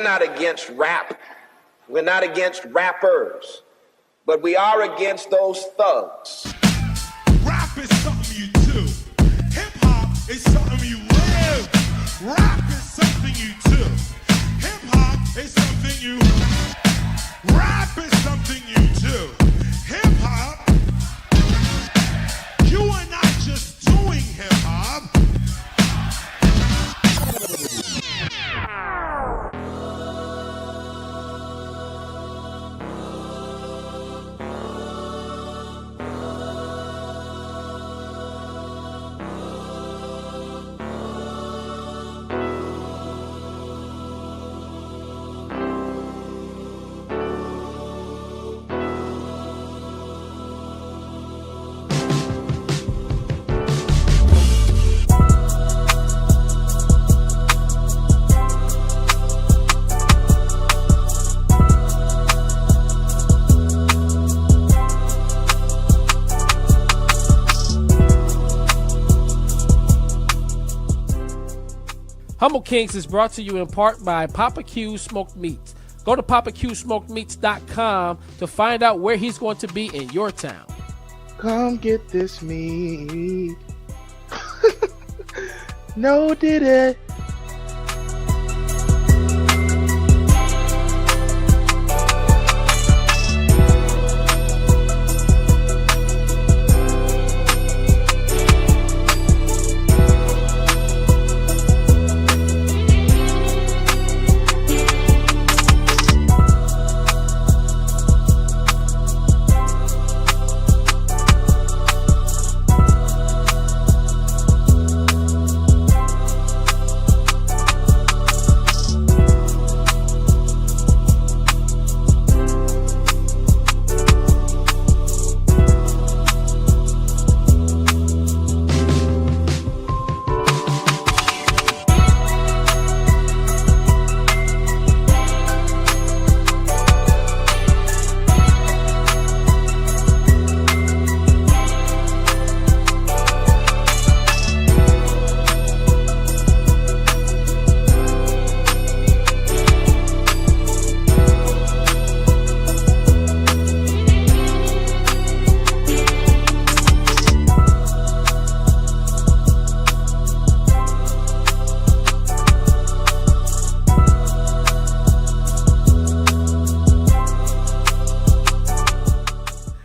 not against rap. We're not against rappers. But we are against those thugs. Rap is something you do. Hip-hop is something you live. Rap is something you do. Hip-hop is something you... Rap is something you do. Hip-hop... You are not just doing hip-hop. Humble Kingz is brought to you in part by Poppa Q Smoked Meats. Go to PoppaQSmokedMeats.com to find out where he's going to be in your town. Come get this meat. No, did it.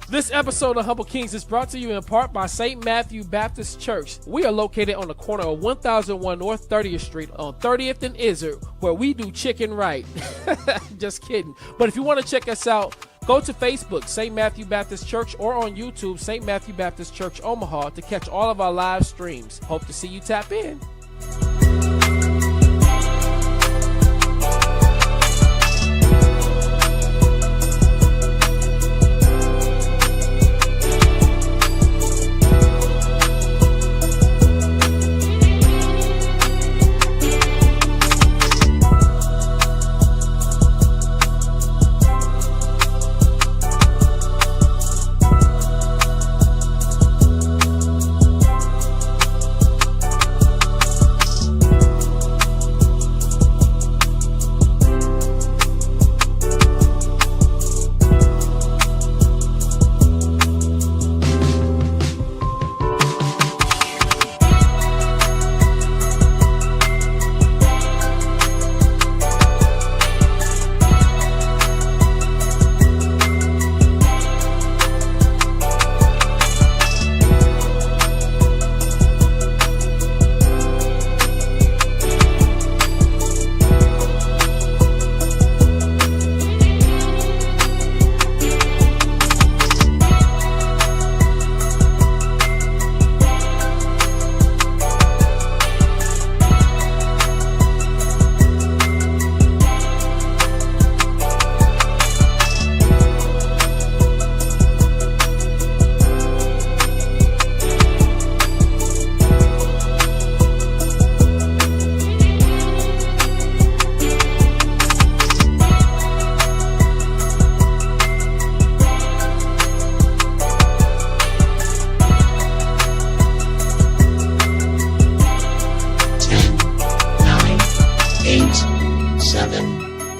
This episode of Humble Kingz is brought to you in part by St. Matthew Baptist Church. We are located on the corner of 1001 North 30th Street on 30th and Izzard, where we do chicken right. Just kidding. But if you want to check us out, go to Facebook, St. Matthew Baptist Church, or on YouTube, St. Matthew Baptist Church, Omaha, to catch all of our live streams. Hope to see you tap in.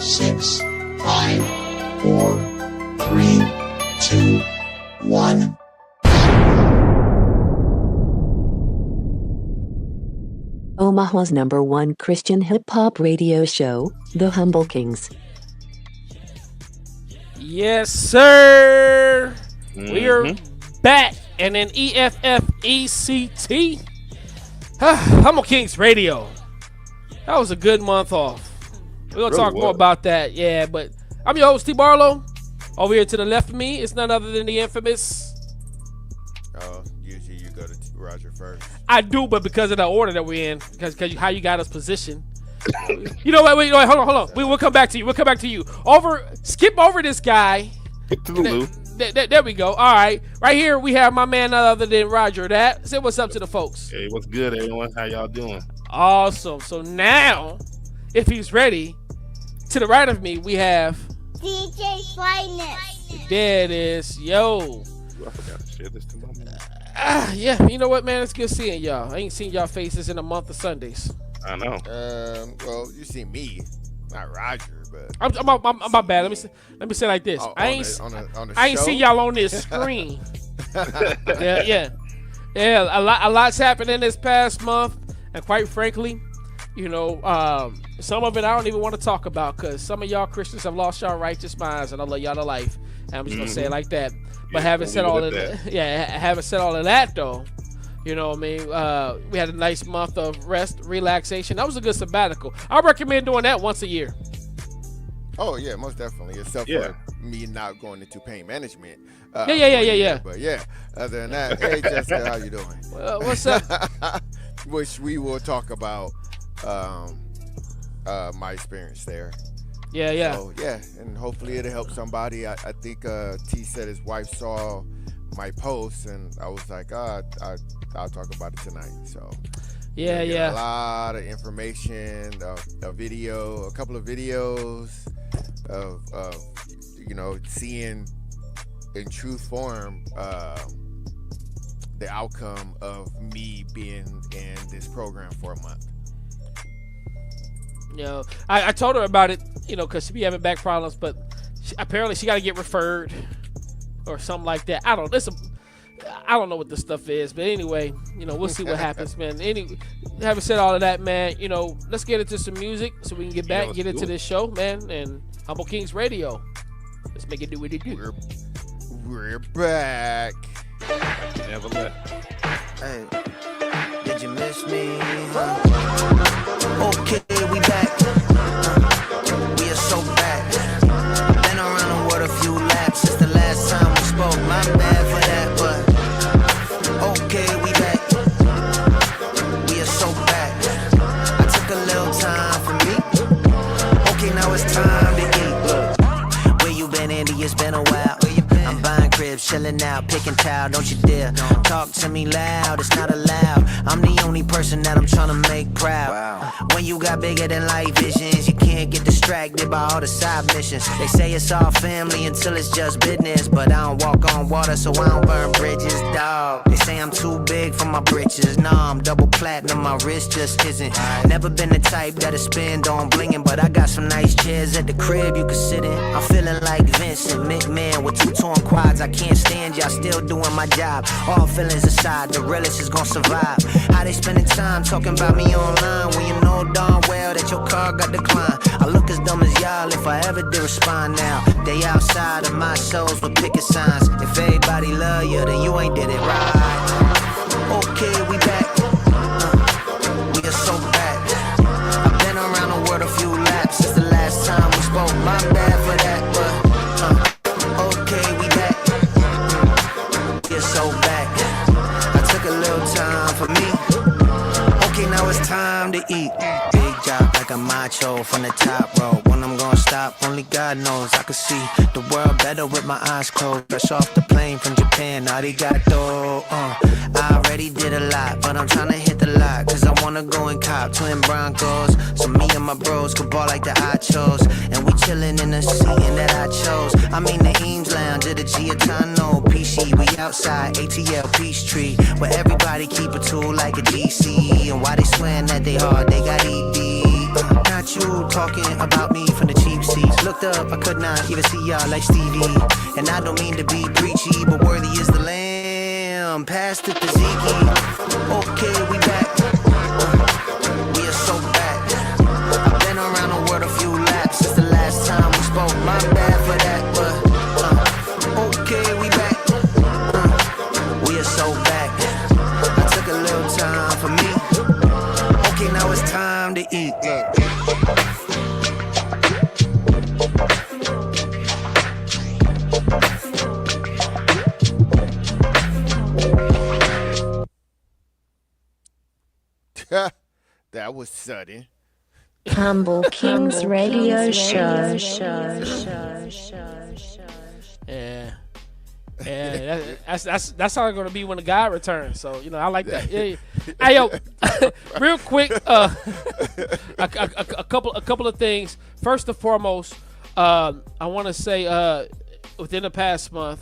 6, 5, 4, 3, 2, 1. Omaha's #1 Christian hip-hop radio show, The Humble Kingz. Yes, sir. We are back. And then EFFECT. Humble Kingz Radio. That was a good month off. We're going to talk more about that. Yeah, but I'm your host, T. Barlow. Over here to the left of me is none other than the infamous. Usually you go to Roger first. I do, but because of the order that we're in, because how you got us positioned. You know what? Wait, hold on. We'll come back to you. Skip over this guy. There we go. All right. Right here we have my man none other than Roger. Say what's up to the folks. Hey, what's good, everyone? How y'all doing? Awesome. So now, if he's ready, to the right of me we have DJ Flyness. There it is. Yo. I forgot to share this to my man. Yeah. You know what, man? It's good seeing y'all. I ain't seen y'all faces in a month of Sundays. I know. Well, you see me, not Roger, but I'm my bad. Let me say like this. I ain't seen y'all on this screen. yeah. A lot's happened in this past month, and quite frankly, you know, some of it I don't even want to talk about because some of y'all Christians have lost y'all righteous minds, and I love y'all to life. And I'm just gonna say it like that. But having said all of that though. You know what I mean? We had a nice month of rest, relaxation. That was a good sabbatical. I recommend doing that once a year. Oh, yeah, most definitely. Except for me not going into pain management. Yeah. But yeah, other than that, hey, Jessica, how you doing? What's up? Which we will talk about my experience there. Yeah. So, yeah, and hopefully it'll help somebody. I think T said his wife saw my post, and I was like, I'll talk about it tonight. So yeah. A lot of information, a couple of videos of seeing in true form the outcome of me being in this program for a month. You know, I told her about it, you know, because she be having back problems, but apparently she got to get referred or something like that. I don't know what this stuff is, but anyway, you know, we'll see what happens, man. Having said all of that, man, you know, let's get into some music so we can get back, get into this show, man, and Humble Kingz Radio. Let's make it do what it do. We're back. Never left. Hey, did you miss me? Okay, we back. We are so back. Been around the world a few laps since the last time we spoke. My bad for that, but okay, we back. We are so back. I took a little time for me. Okay, now it's time to eat. Where you been, Andy? It's been a while. I'm buying cribs, chilling out, picking towel, don't you dare talk to me loud, it's not allowed. I'm the only person that I'm trying to make proud. When you got bigger than life visions, you can't get distracted by all the side missions. They say it's all family until it's just business, but I don't walk on water, so I don't burn bridges, dog. They say I'm too big for my britches, nah, I'm double platinum, my wrist just isn't. Never been the type that'll spend on blinging, but I got some nice chairs at the crib you can sit in. I'm feeling like Vincent McMahon with two torn quads. I can't stand y'all still doing my job. All feelings aside, the realest is gonna survive. How they spending time talking about me online when you know darn well that your car got declined. I look as dumb as y'all if I ever did respond now. They outside of my shows with picket signs. If everybody love you, then you ain't did it right. Okay, we back. We are so back. I've been around the world a few laps since the last time we spoke. My bad for that, but okay, we back. We are so back. I took a little time for me. Okay, now it's time to eat. Big job like a macho from the top row. When I'm gonna stop, only God knows. I can see the world better with my eyes closed. Fresh off the plane from Japan, arigato. I already did a lot, but I'm trying to hit the lot. Cause I wanna go and cop twin Broncos. So me and my bros could ball like the I chose. And we chillin' in the scene that I chose. I mean the Eames Lounge at the Giatano. PC, we outside, ATL Peachtree. Where everybody keep a tool like a GC. And why they swearing that they hard, they got ED. Not you talking about me from the cheap seat. looked up, I could not even see y'all like Stevie. And I don't mean to be preachy, but worthy is the lamb. Pastor Taziki. Okay, we back. We are so back. I've been around the world a few laps since the last time we spoke. My bad for that, but okay, we back. We are so back. I took a little time for me. Okay, now it's time to eat. That was sudden. Humble Kingz Radio Show. Yeah. Yeah, that's how it's gonna be when the guy returns. So I like that. Yeah. Hey yo, real quick, a couple of things. First and foremost, I want to say within the past month,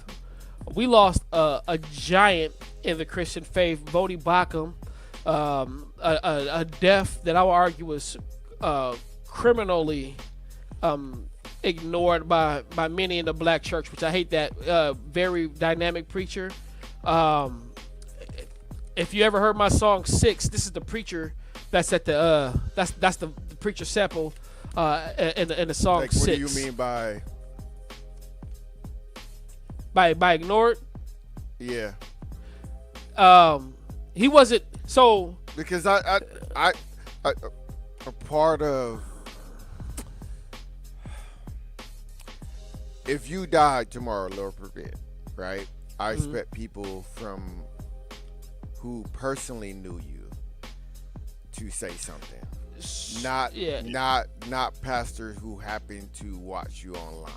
we lost a giant in the Christian faith, Vodi Bakum, a death that I would argue was criminally ignored by many in the black church, which I hate that. Very dynamic preacher. If you ever heard my song 6, this is the preacher that's at the that's the preacher sample in the song like, 6. What do you mean by ignored? Yeah. He wasn't so because I a part of, if you died tomorrow, Lord forbid, right? I expect people from who personally knew you to say something. Not pastors who happen to watch you online.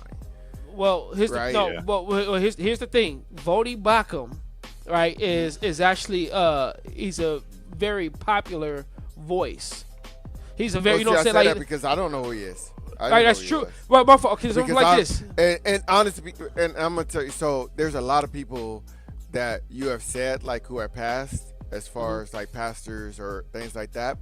Well, here's right? here's the thing. Vodi Bakum, right, is actually he's a very popular voice. He's a very I say that because I don't know who he is. Right, that's true. Well, my fault. Okay, something like this. And honestly, and I'm gonna tell you. So there's a lot of people that you have said like who have passed, as far as like pastors or things like that.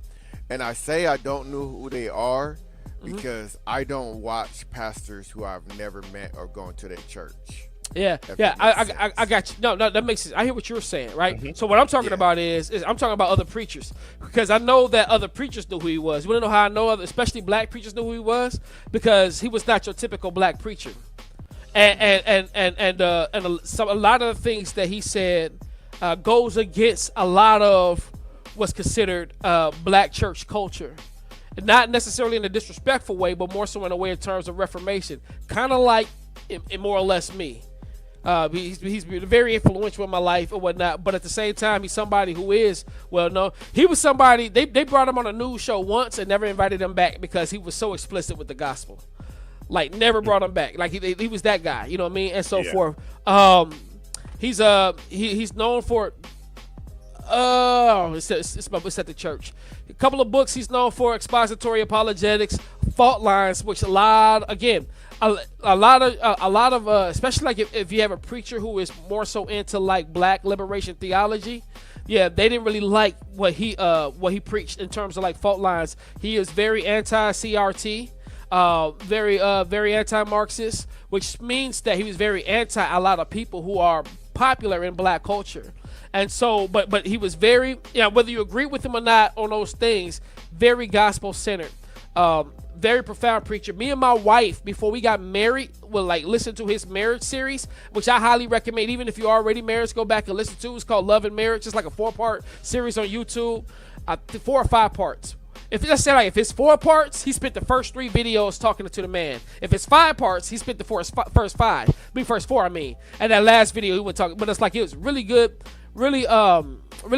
And I say I don't know who they are because I don't watch pastors who I've never met or gone to their church. Yeah, I got you. No, that makes sense. I hear what you're saying, right? So what I'm talking about is I'm talking about other preachers, because I know that other preachers knew who he was. You want to know how I know especially black preachers knew who he was? Because he was not your typical black preacher, and a lot of the things that he said goes against a lot of what's considered black church culture. Not necessarily in a disrespectful way, but more so in a way in terms of reformation, kind of like in more or less me. He's been very influential in my life or whatnot, but at the same time, he's somebody who is he was somebody they brought him on a news show once and never invited him back because he was so explicit with the gospel. Like, never brought him back. Like, he was that guy, you know what I mean, and so forth. He's known for it's at the church. A couple of books he's known for: Expository Apologetics, Fault Lines, which a lot of especially like if you have a preacher who is more so into like black liberation theology, they didn't really like what he preached in terms of like fault lines. He is very anti-CRT, very anti-Marxist, which means that he was very anti a lot of people who are popular in black culture. And so, but he was very, whether you agree with him or not on those things, very gospel centered, very profound preacher. Me and my wife, before we got married, will like listen to his marriage series, which I highly recommend. Even if you're already married, go back and listen to. It's called Love and Marriage. It's like a 4-part series on YouTube, 4 or 5 parts. If it's 4 parts, he spent the first 3 videos talking to the man. If it's 5 parts, he spent the first 4. And that last video he went talking. But it's like, it was really good. Really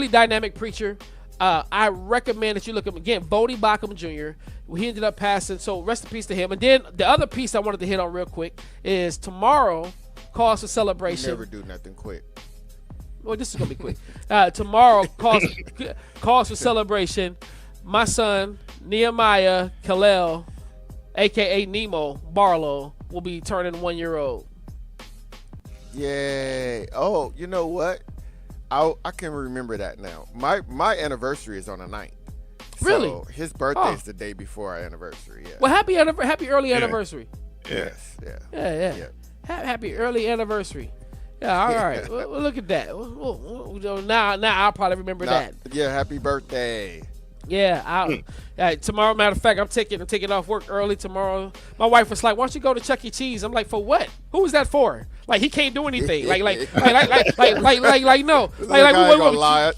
dynamic preacher. I recommend that you look at him again. Vodi Bakum Jr. He ended up passing, so rest in peace to him. And then the other piece I wanted to hit on real quick is tomorrow, cause for celebration. You never do nothing quick. Well, this is gonna be quick. Tomorrow, cause for celebration. My son Nehemiah Kalel, aka Nemo Barlow, will be turning 1 year old. Yay! Oh, you know what? I can remember that now. My anniversary is on the 9th. Really? So his birthday is the day before our anniversary. Yeah. Well, happy early anniversary. Yes. Yeah. Happy early anniversary. Yeah, all right. Well, look at that. Now I'll probably remember that. Yeah, happy birthday. Yeah, tomorrow. Matter of fact, I'm taking off work early tomorrow. My wife was like, "Why don't you go to Chuck E. Cheese?" I'm like, "For what? Who is that for? Like, he can't do anything. Like, no. Look, I ain't gonna lie.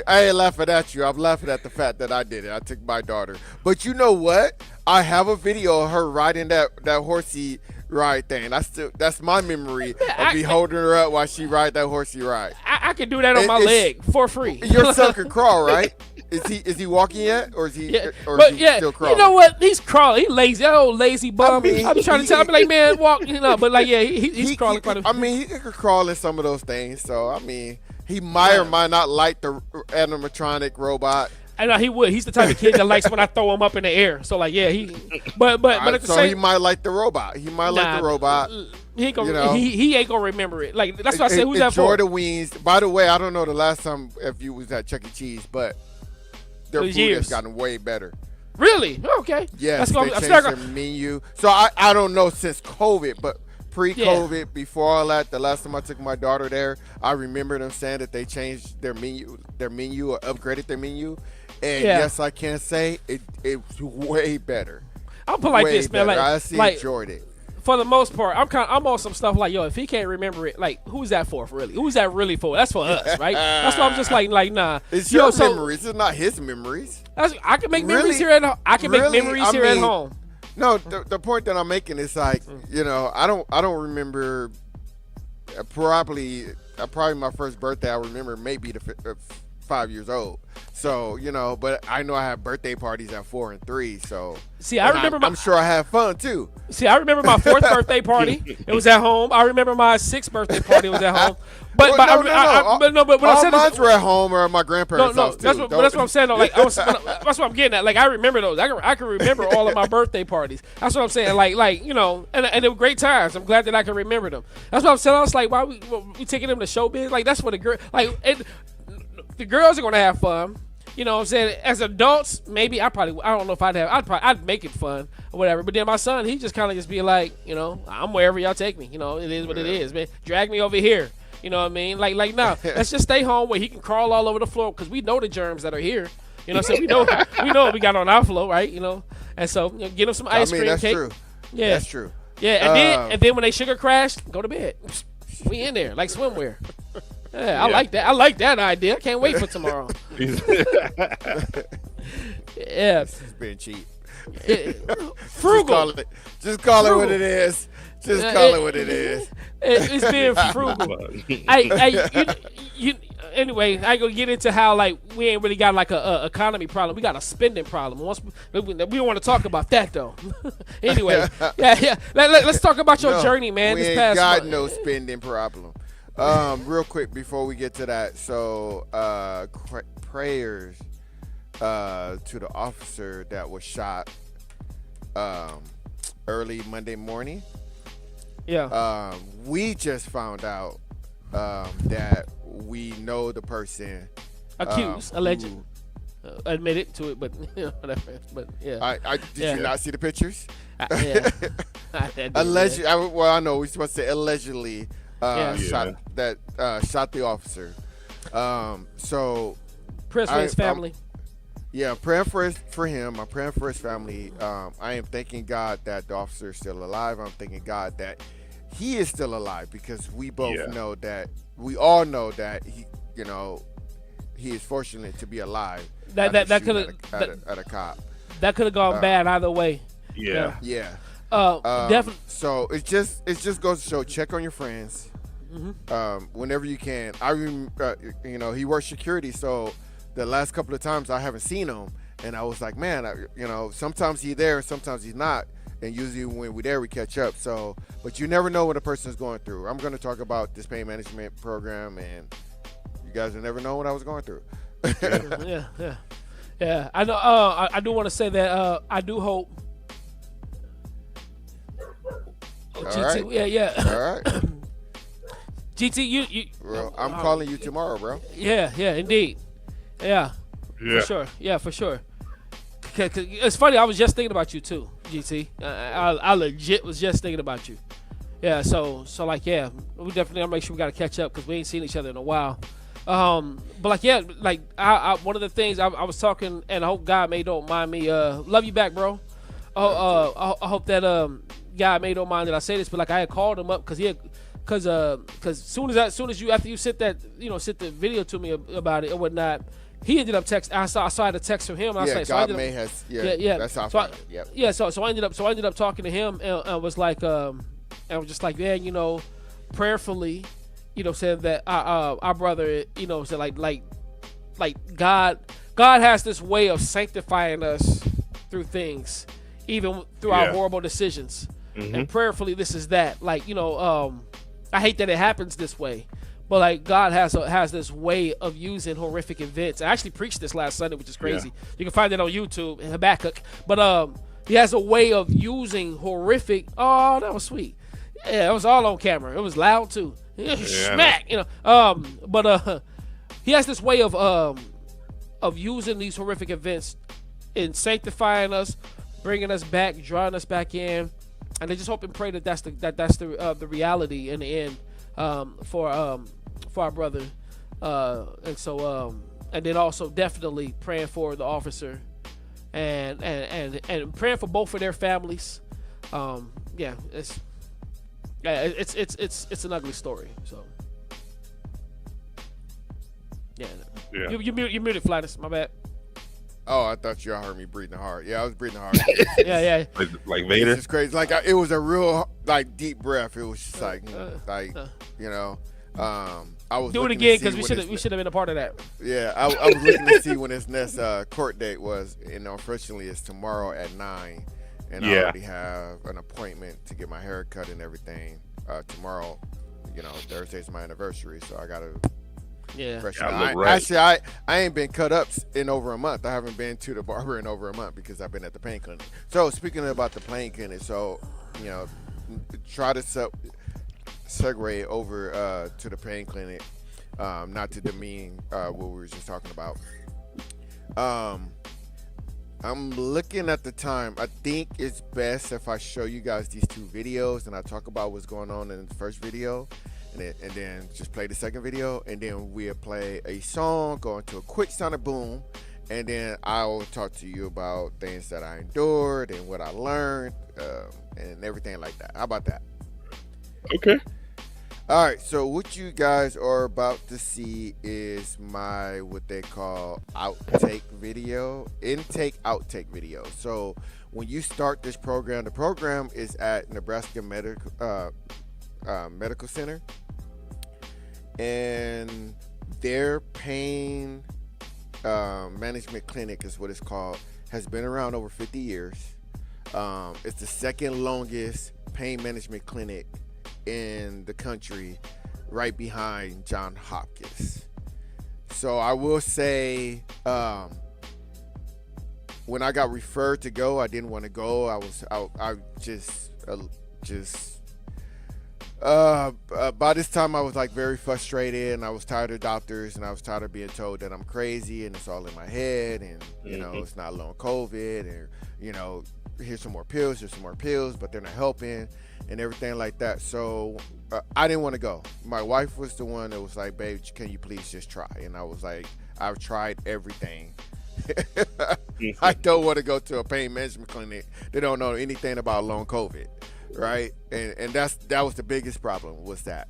I ain't laughing at you. I'm laughing at the fact that I did it. I took my daughter. But you know what? I have a video of her riding that horsey ride thing. That's my memory of me holding her up while she ride that horsey ride. I can do that on my leg for free. Your son can crawl, right? Is he walking yet, or is he? Yeah. Or But is he yeah, still crawling? you know what? He's crawling. He's lazy. That old lazy bum. I mean, I'm trying to tell him, like, man, walk. But like, yeah, he's crawling quite a bit. I mean, he could crawl in some of those things. So I mean, he might or might not like the animatronic robot. I know he would. He's the type of kid that likes when I throw him up in the air. So like, yeah, but at the so same, he might like the robot. He might like the robot. He ain't gonna. He ain't gonna remember it. Like that's what I said. Who's that enjoy for? the wings. By the way, I don't know the last time if you was at Chuck E. Cheese, but their food has gotten way better. Really? Okay. Yeah, they changed their menu. So I don't know since COVID, but pre-COVID, before all that, the last time I took my daughter there, I remember them saying that they changed their menu or upgraded their menu. And yes, I can say it's way better. I'll put like this, man. I enjoyed it. For the most part, I'm on some stuff like, yo, if he can't remember it, like, who's that for really? Who's that really for? That's for us, right? That's why I'm just like, nah. It's your memories. It's not his memories. I can make memories here at home. I can make memories here at home. No, the point that I'm making is like, I don't remember. Probably my first birthday I remember maybe 5 years old. So, but I know I have birthday parties at 4 and 3. So, see, I remember I'm sure I have fun too. See, I remember my 4th birthday party. It was at home. I remember my 6th birthday party was at home. But what I'm saying is, were at home or at my grandparents' house too. That's what I'm saying. Though. Like, that's what I'm getting at. Like, I remember those. I can remember all of my birthday parties. That's what I'm saying. Like, and they were great times. I'm glad that I can remember them. That's what I'm saying. I was like, why we taking them to showbiz? Like, that's what the girls are gonna have fun. You know what I'm saying? As adults, maybe I don't know if I'd make it fun or whatever. But then my son, he just kind of just be like, I'm wherever y'all take me. It is what it is, man. Drag me over here. You know what I mean? Like now, let's just stay home where he can crawl all over the floor because we know the germs that are here. You know what I'm saying? We know what we got on our floor, right? And so get him some ice cream that's cake. True. Yeah, that's true. Yeah, and then when they sugar crash, go to bed. We in there like swimwear. Yeah, I like that. I like that idea. I can't wait for tomorrow. Yeah, this is being cheap. Frugal. Just call it what it is. Just call it what it is. It's being frugal. Anyway, I ain't gonna get into how we ain't really got a economy problem. We got a spending problem. We don't want to talk about that though. Anyway, yeah. Let's talk about your journey, man. We this ain't past got month. no spending problem. Real quick before we get to that, so prayers to the officer that was shot early Monday morning. Yeah. We just found out that we know the person accused, alleged, admitted to it, but whatever. But yeah. Did you not see the pictures? Yeah. Alleged. I know we're supposed to say allegedly. Shot the officer. So prayers for his family. Praying for him. I'm praying for his family. I am thanking God that the officer is still alive. I'm thanking God that he is still alive because we both know that we all know that he is fortunate to be alive. That could have at a cop. That could have gone bad either way. Yeah. Definitely. So it just goes to show, check on your friends. Mm-hmm. Whenever you can. I remember, he works security, so the last couple of times I haven't seen him, and I was like, man, sometimes he's there, and sometimes he's not, and usually when we're there, we catch up. So, but you never know what a person is going through. I'm going to talk about this pain management program, and you guys will never know what I was going through. Yeah. I know. I do want to say that I do hope. GT, right. Yeah. All right. GT, you. Bro, I'm calling you tomorrow, bro. Yeah, indeed. Yeah. For sure. Yeah, for sure. It's funny. I was just thinking about you too. GT. I legit was just thinking about you. Yeah, so like, yeah, we definitely gotta make sure we gotta catch up because we ain't seen each other in a while. But like, yeah, like I one of the things I was talking, and I hope God may don't mind me. Love you back, bro. I hope that God may don't mind that I say this, but like I had called him up because soon as you after you sent the video to me about it and whatnot. He ended up texting. I saw I had a text from him. And I was like, God may has. Yeah. That's how. So I ended up talking to him and was like, and I was just like, yeah, prayerfully, said that our brother, said like God has this way of sanctifying us through things, even through our horrible decisions, and prayerfully this is that. Like, I hate that it happens this way. But like God has this way of using horrific events. I actually preached this last Sunday, which is crazy. Yeah. You can find it on YouTube in Habakkuk. But he has a way of using horrific. Oh, that was sweet. Yeah, it was all on camera. It was loud too. Smack, But he has this way of using these horrific events in sanctifying us, bringing us back, drawing us back in, and I just hope and pray that that's the reality in the end for our brother, and so and then also definitely praying for the officer, and praying for both of their families. It's an ugly story. So you muted, Flyness. My bad. Oh, I thought y'all heard me breathing hard. Yeah, I was breathing hard. Yeah. Like Vader. It's crazy. Like it was a real deep breath. It was just I was do it again because we should have been a part of that. Yeah, I was looking to see when his next court date was, and unfortunately it's tomorrow at 9, and I already have an appointment to get my hair cut and everything tomorrow. Thursday's my anniversary, so I gotta. Yeah. Actually, I ain't been cut up in over a month. I haven't been to the barber in over a month because I've been at the pain clinic. So speaking about the pain clinic, so try to segue over to the pain clinic, not to demean what we were just talking about. I'm looking at the time. I think it's best if I show you guys these two videos and I talk about what's going on in the first video. And then just play the second video, and then we'll play a song, go into a quick sonic boom, and then I'll talk to you about things that I endured and what I learned, and everything like that. How about that? Okay. All right, so what you guys are about to see is my what they call intake outtake video. So when you start this program, the program is at Nebraska Medical Center, and their pain management clinic is what it's called, has been around over 50 years. It's the second longest pain management clinic in the country, right behind Johns Hopkins. So I will say, when I got referred to go, I didn't want to go. I just by this time I was like very frustrated, and I was tired of doctors, and I was tired of being told that I'm crazy and it's all in my head, and it's not long COVID, and here's some more pills, but they're not helping and everything like that. So I didn't want to go. My wife was the one that was like, babe, can you please just try? And I was like, I've tried everything. I don't want to go to a pain management clinic. They don't know anything about long COVID, right? And that was the biggest problem, was that.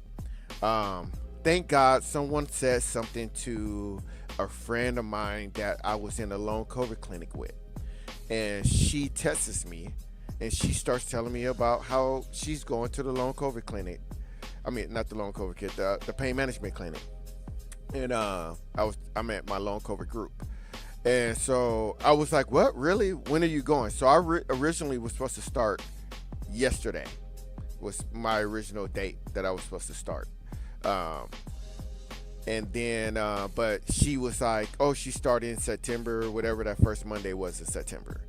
Thank God someone said something to a friend of mine that I was in a long COVID clinic with, and she texts me, and she starts telling me about how she's going to the long COVID clinic. I mean, not the long COVID kit, the pain management clinic. And I'm at my long COVID group. And so I was like, what, really? When are you going? So I originally was supposed to start yesterday, was my original date that I was supposed to start. And then, but she was like, oh, she started in September, whatever that first Monday was in September.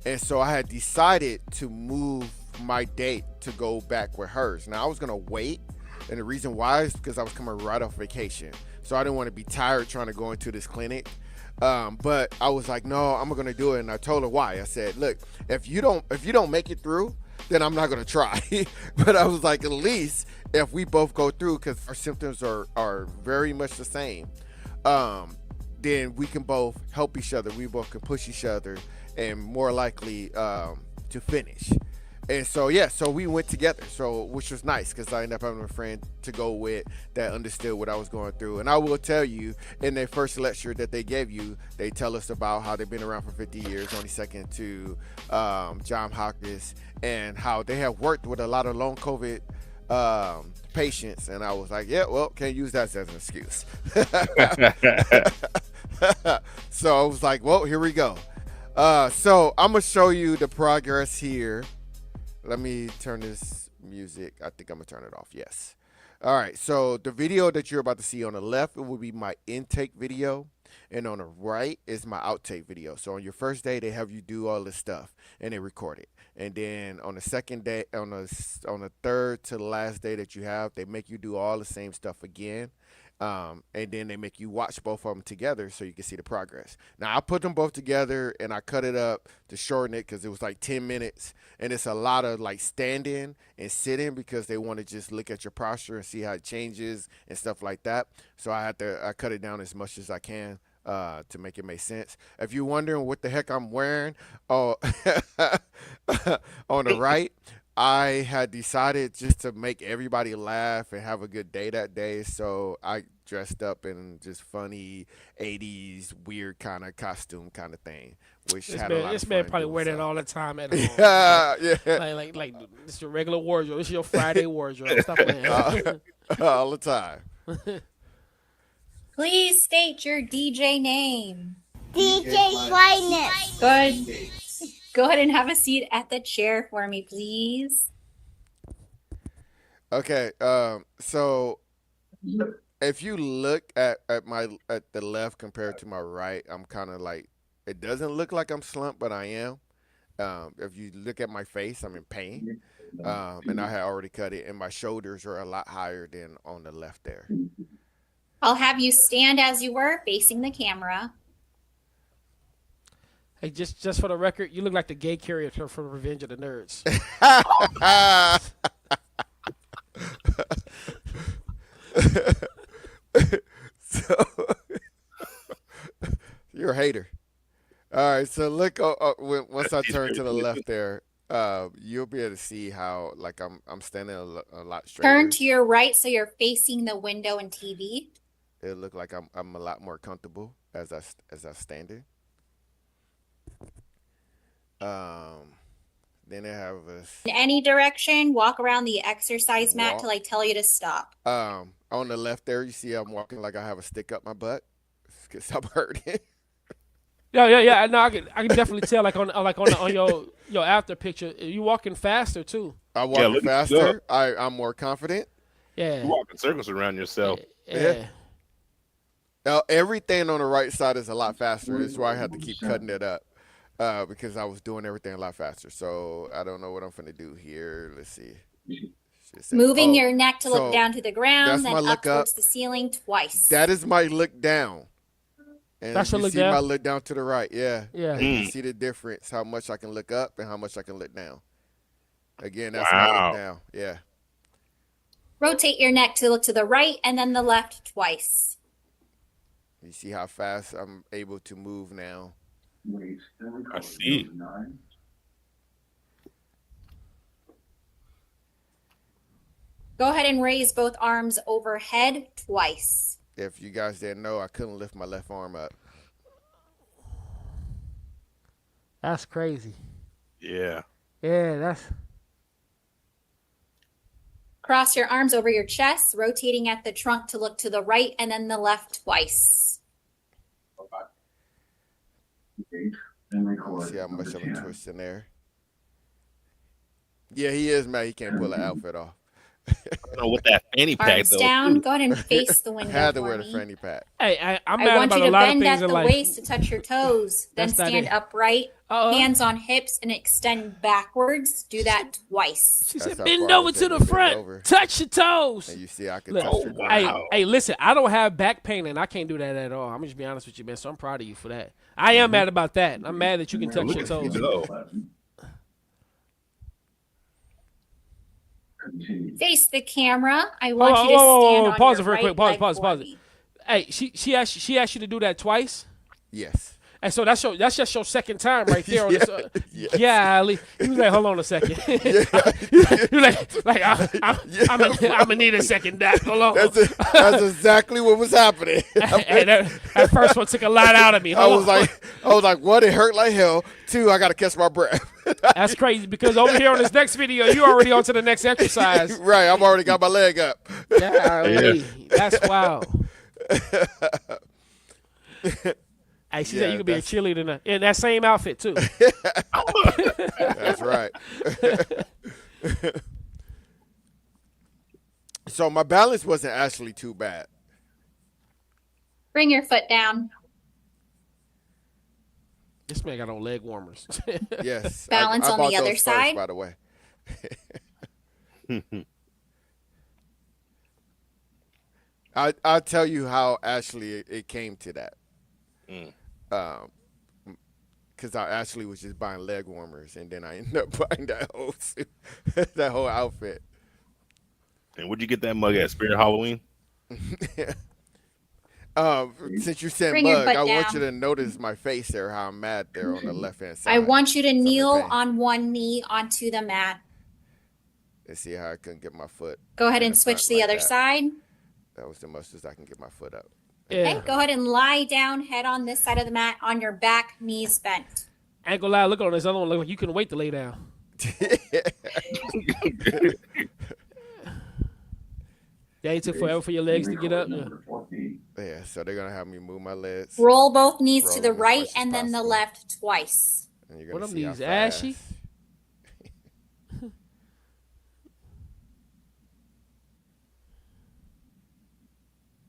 And so I had decided to move my date to go back with hers. Now I was going to wait. And the reason why is because I was coming right off vacation. So I didn't want to be tired trying to go into this clinic. But I was like, no, I'm gonna do it, and I told her why. I said, look, if you don't make it through, then I'm not gonna try. But I was like, at least if we both go through, because our symptoms are very much the same, then we can both help each other. We both can push each other, and more likely to finish. And so so we went together, which was nice because I ended up having a friend to go with that understood what I was going through. And I will tell you, in their first lecture that they gave you, they tell us about how they've been around for 50 years, only second to John Hopkins, and how they have worked with a lot of long COVID patients. And I was like, yeah, well, can't use that as an excuse. So I was like, well, here we go. So I'm gonna show you the progress here. Let me turn this music. I think I'm gonna turn it off. Yes. All right. So the video that you're about to see on the left, it will be my intake video, and on the right is my outtake video. So on your first day, they have you do all this stuff, and they record it. And then on the second day, on the third to the last day that you have, they make you do all the same stuff again. And then they make you watch both of them together so you can see the progress. Now, I put them both together and I cut it up to shorten it because it was like 10 minutes. And it's a lot of like standing and sitting because they want to just look at your posture and see how it changes and stuff like that. So I cut it down as much as I can to make it make sense. If you're wondering what the heck I'm wearing, on the right, I had decided just to make everybody laugh and have a good day that day, so I dressed up in just funny 80s weird kind of costume kind of thing, which had a lot of fun. This man probably wear that all the time at home. Yeah. Like this is your regular wardrobe. This is your Friday wardrobe. Stop playing. All the time. Please state your DJ name. DJ Flyness. Good. Go ahead and have a seat at the chair for me, please. Okay, so if you look at the left compared to my right, I'm kind of like, it doesn't look like I'm slumped, but I am. If you look at my face, I'm in pain, and I had already cut it, and my shoulders are a lot higher than on the left there. I'll have you stand as you were, facing the camera. Hey, just for the record, you look like the gay character from Revenge of the Nerds. So, you're a hater. All right, so look. Once I turn to the left there, you'll be able to see how like I'm standing a lot straighter. Turn to your right so you're facing the window and TV. It look like I'm a lot more comfortable as I standing. Then they have us In any direction, walk around the exercise mat till I tell you to stop. on the left there. You see I'm walking like I have a stick up my butt because I'm hurting. Yeah. No, I can definitely tell. Like on your after picture, you walking faster too. I'm walking faster. I'm more confident. Yeah. You walk in circles around yourself. Yeah. Now everything on the right side is a lot faster. That's why I had to keep cutting it up. Because I was doing everything a lot faster. So I don't know what I'm going to do here. Let's see. Moving your neck to look down to the ground, then up towards the ceiling twice. That is my look down. And that's your you look see down? my look down to the right. Yeah. Yeah. You see the difference, how much I can look up and how much I can look down. Again, that's my look down. Yeah. Rotate your neck to look to the right and then the left twice. You see how fast I'm able to move now. I see. Go ahead and raise both arms overhead twice. If you guys didn't know, I couldn't lift my left arm up. That's crazy. Yeah. Yeah, that's. Cross your arms over your chest, rotating at the trunk to look to the right and then the left twice. See how much of a twist in there. Yeah, he is mad. He can't pull an outfit off. I don't know what that fanny pack Arms though. down. Go ahead and face the window. I had to for wear the me. fanny pack. Hey, I'm I mad want about you a to lot of bend things at in the life. waist to touch your toes. Then That's not stand it. upright. Uh-uh. Hands on hips and extend backwards. Do that twice. She That's said, how bend far I over said to the bend front. over. Touch your toes. And you see, I could Look, touch your hey, listen, I don't have back pain, and I can't do that at all. I'm just be honest with you, man. So I'm proud of you for that. I am mad about that. I'm mad that you can touch your toes. Face the camera. I Hold want on, you to whoa, stand on pause your it for a right quick. leg Pause for it. me. Hey, she asked you to do that twice. Yes. And so that's just your second time right there on this. Yes. Yeah, Ali. He was like, hold on a second. He was like I'm gonna need a second, Doc. Hold on. That's exactly what was happening. And that first one took a lot out of me. I was like, one, it hurt like hell. Two, I got to catch my breath. That's crazy because over here on this next video, you already on to the next exercise. Right, I've already got my leg up. Yeah. That's wild. Hey, she said you could be a cheerleader in that same outfit too. That's right. So my balance wasn't actually too bad. Bring your foot down. This man got on leg warmers. Yes. Balance I on bought the other those side. first, by the way. I'll tell you how actually it came to that. Because I actually was just buying leg warmers, and then I ended up buying that whole suit, that whole outfit. And where'd you get that mug at? Spirit Halloween? Since you said Bring your mug, butt I want down. you to notice my face there, how I'm mad there on the left-hand side. I want you to From the kneel pain. on one knee onto the mat. And see how I couldn't get my foot. Go ahead in and the switch front to the like other that. side. That was the most as I can get my foot up. Okay, go ahead and lie down, head on this side of the mat, on your back, knees bent. I ain't gonna lie, look on this other one. Look like you couldn't wait to lay down. Yeah, it took forever for your legs to get up. Yeah, so they're gonna have me move my legs. Roll both knees Roll to the them as right much as and then the possible. left twice. And you're What gonna them see how knees, ashy? fast.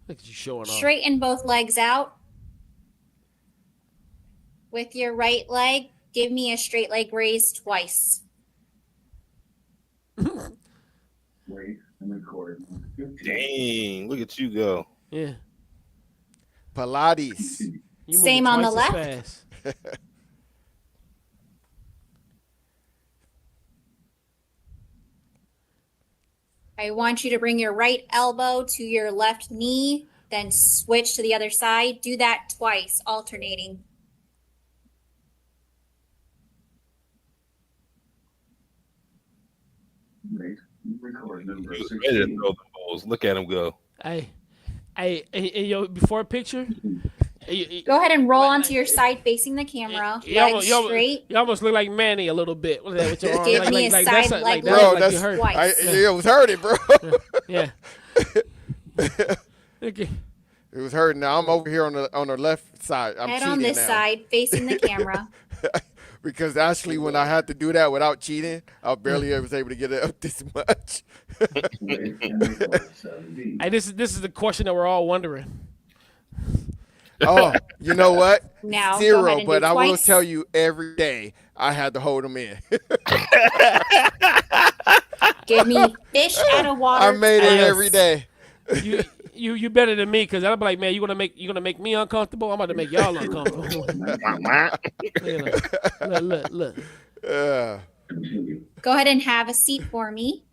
Look at you showing off. Straighten both legs out. With your right leg, give me a straight leg raise twice. Dang, look at you go. Yeah. Pilates. You Same moving on the twice as left. fast. I want you to bring your right elbow to your left knee, then switch to the other side. Do that twice, alternating. He was ready to throw the balls. Look at him go. Hey, and yo, before picture. Go ahead and roll onto your side facing the camera. Legs straight. You almost look like Manny a little bit. What is that with your arm? Give me a that's side like leg that, Bro, like that's you hurt. twice. it was hurting, bro. Yeah. Okay. It was hurting. Now I'm over here on the left side. I'm Head cheating on this now. side, facing the camera. Because actually, when I had to do that without cheating, I barely was able to get it up this much. Hey, this is the question that we're all wondering. Oh, you know what? Now, go Zero, ahead and but do I will twice. tell you every day I had to hold them in. Give me fish out of water. I made it Yes. every day. You better than me because I'll be like, man, you gonna make me uncomfortable. I'm about to make y'all uncomfortable. Look. Go ahead and have a seat for me.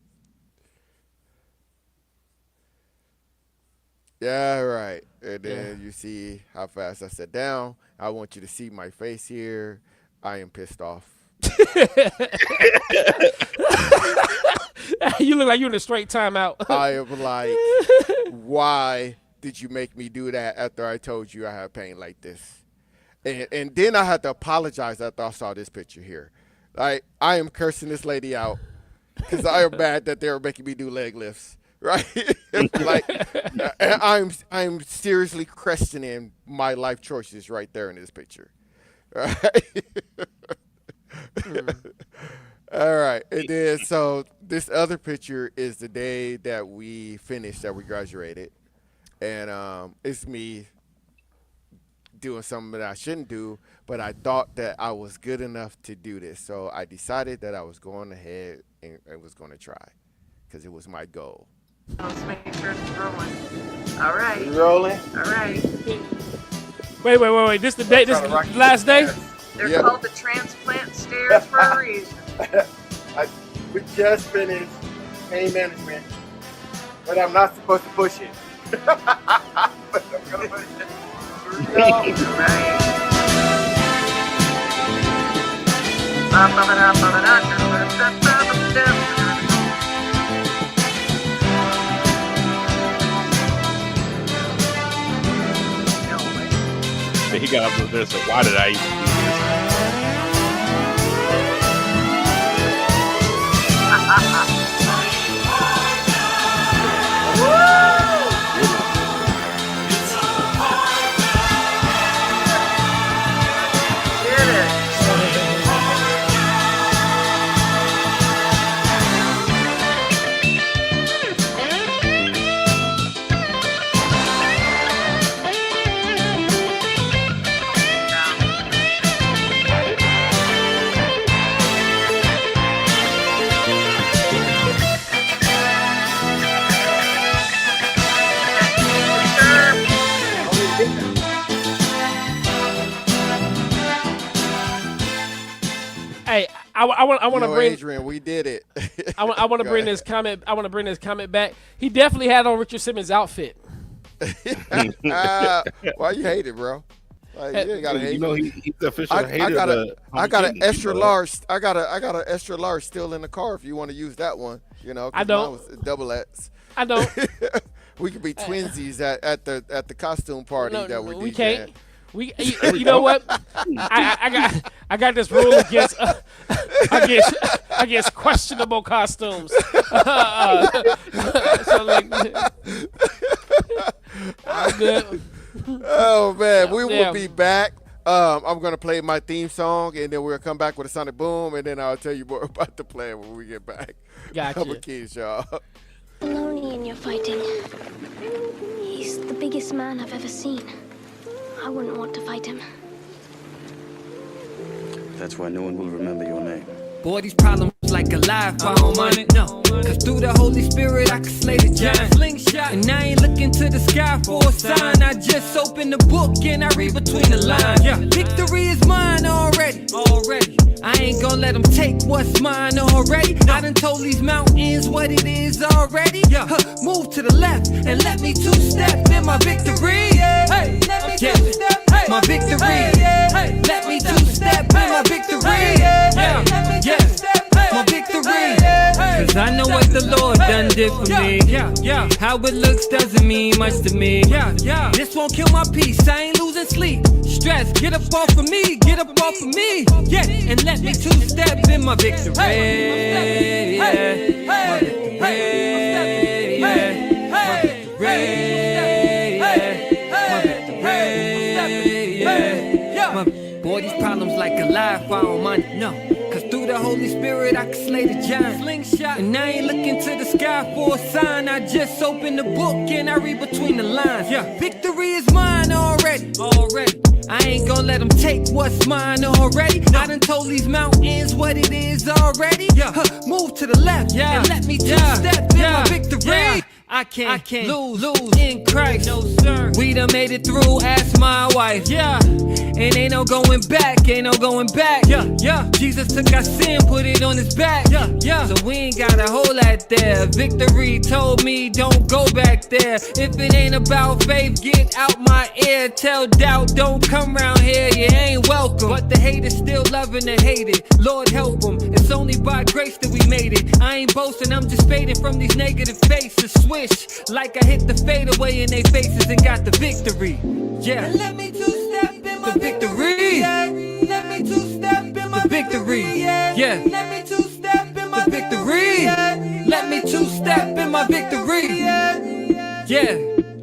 Yeah, right. And then you see how fast I sat down. I want you to see my face here. I am pissed off. You look like you're in a straight timeout. I am like, why did you make me do that after I told you I had pain like this? And then I had to apologize after I saw this picture here. Like, I am cursing this lady out because I am mad that they were making me do leg lifts. Right? Like, I'm seriously questioning my life choices right there in this picture. Right? All right. And then, so this other picture is the day that we finished, that we graduated. And it's me doing something that I shouldn't do, but I thought that I was good enough to do this. So I decided that I was going ahead and was going to try because it was my goal. Let's make sure it's rolling. All right. You rolling? All right. Wait. This the day. This the last day. They're called the transplant stairs for a reason. We just finished pain management, but I'm not supposed to push it. But I'm gonna push it. Here we go. He got up with this, so why did I even do Hey, I want to bring Adrian, we did it. I want to bring this comment. I want to bring this comment back. He definitely had on Richard Simmons' outfit. Why you hate it, bro? Like, you gotta hate. You know, he's the official hater. I got an extra large. I got an extra large still in the car if you want to use that one. You know, I don't. Mine was double X. I don't. We could be twinsies at the costume party that we're we DJing. can't. You know what? I got this rule against against questionable costumes. So like, I'm good. Oh man, we will be back. I'm gonna play my theme song, and then we'll come back with a sonic boom, and then I'll tell you more about the plan when we get back. Gotcha. I'm a Kingz, y'all. Lonely in your fighting. He's the biggest man I've ever seen. I wouldn't want to fight him. That's why no one will remember your name. Boy, these problems like a life, I don't mind it, no. Cause through the Holy Spirit, I can slay the giant. Slingshot, and I ain't looking to the sky for a sign. I just open the book and I read between the lines. Yeah. Victory is mine already. I ain't gonna let them take what's mine already. I done told these mountains what it is already. Move to the left and let me two-step in my victory. Hey, let me two-step, my victory. Hey, let me two-step in my victory. My victory. Cause I know what the Lord done did for me. How it looks doesn't mean much to me. This won't kill my peace, I ain't losing sleep. Stress, get up off of me, get up off of me. Yeah, and let me two-step in my victory. My victory. Boy, these problems like a life, I don't mind it, no. Cause through the Holy Spirit, I can slay the giant. Slingshot, and I ain't looking to the sky for a sign. I just open the book and I read between the lines. Victory is mine already. I ain't gonna let them take what's mine already. I done told these mountains what it is already. Move to the left and let me two-step in my victory. I can't lose in Christ. No, sir. We done made it through, ask my wife. And ain't no going back, Jesus took our sin, put it on his back. So we ain't gotta hold that there. Victory told me don't go back there. If it ain't about faith, get out my ear. Tell doubt, don't come round here, you ain't welcome. But the haters still loving the hated. Lord help them, it's only by grace that we made it. I ain't boasting, I'm just fading from these negative faces. Swish, like I hit the fadeaway in their faces and got the victory. And let me two-step in my victory. Let me two-step in my victory. Let me two-step in my victory. Let me two-step in my victory.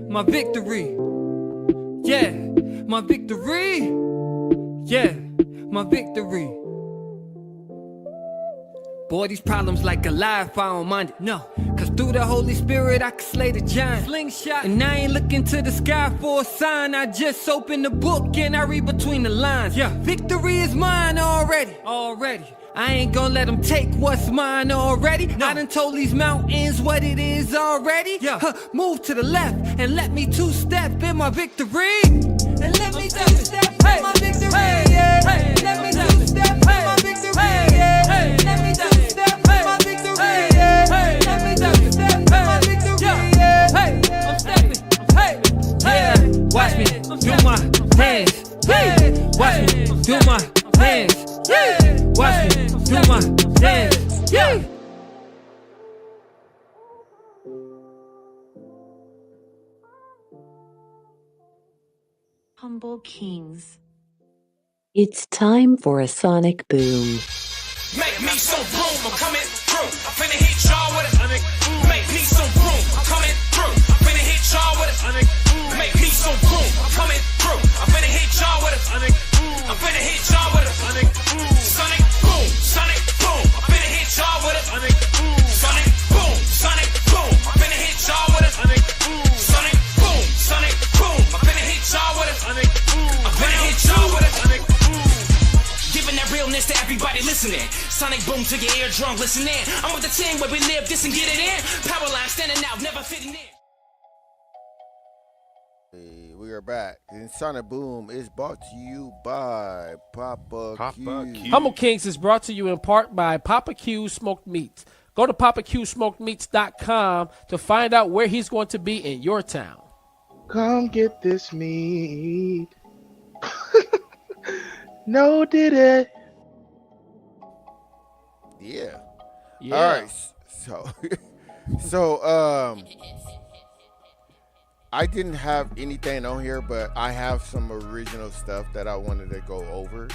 My victory. My victory. My victory. Boy, these problems like a life I don't mind it. No, cause through the Holy Spirit I can slay the giant. Slingshot. And I ain't looking to the sky for a sign. I just open the book and I read between the lines. Yeah, victory is mine already. I ain't gonna let them take what's mine already. No. I done told these mountains what it is already. Yeah. Move to the left and let me two-step in my victory. And let me two-step in my victory. Hey. Let me two-step in my victory. Hey. Let me two-step in my victory. Hey. Let me two-step in my victory. Hey. I'm stepping. Hey. Yeah. Watch me do my dance. Hey. Watch me do my dance. Yeah. Watch me do my dance. Yeah. Humble Kingz. It's time for a sonic boom. Make me some room, I'm coming through. I'm finna hit y'all with it. Make me some room, I'm coming through. I'm finna hit y'all with it. Make me some room, I'm coming through. I'm finna hit y'all with it. I'm finna hit y'all with it. Sonic boom, sonic boom. I'm finna hit y'all with it. Sonic boom, sonic boom. I'm finna hit y'all with it. Sonic boom, sonic boom. I'm finna hit y'all with it. I'm finna hit y'all with it. Giving that realness to everybody listening. Sonic boom to your eardrum, listen in. I'm with the team where we live this and get it in. Power line standing out, never fitting in. We are back. And Sonic Boom is brought to you by Poppa Q. Humble Kingz is brought to you in part by Poppa Q Smoked Meats. Go to PoppaQSmokedMeats.com to find out where he's going to be in your town. Come get this meat. No, did it? Yeah. Yeah. All right. So, I didn't have anything on here, but I have some original stuff that I wanted to go over.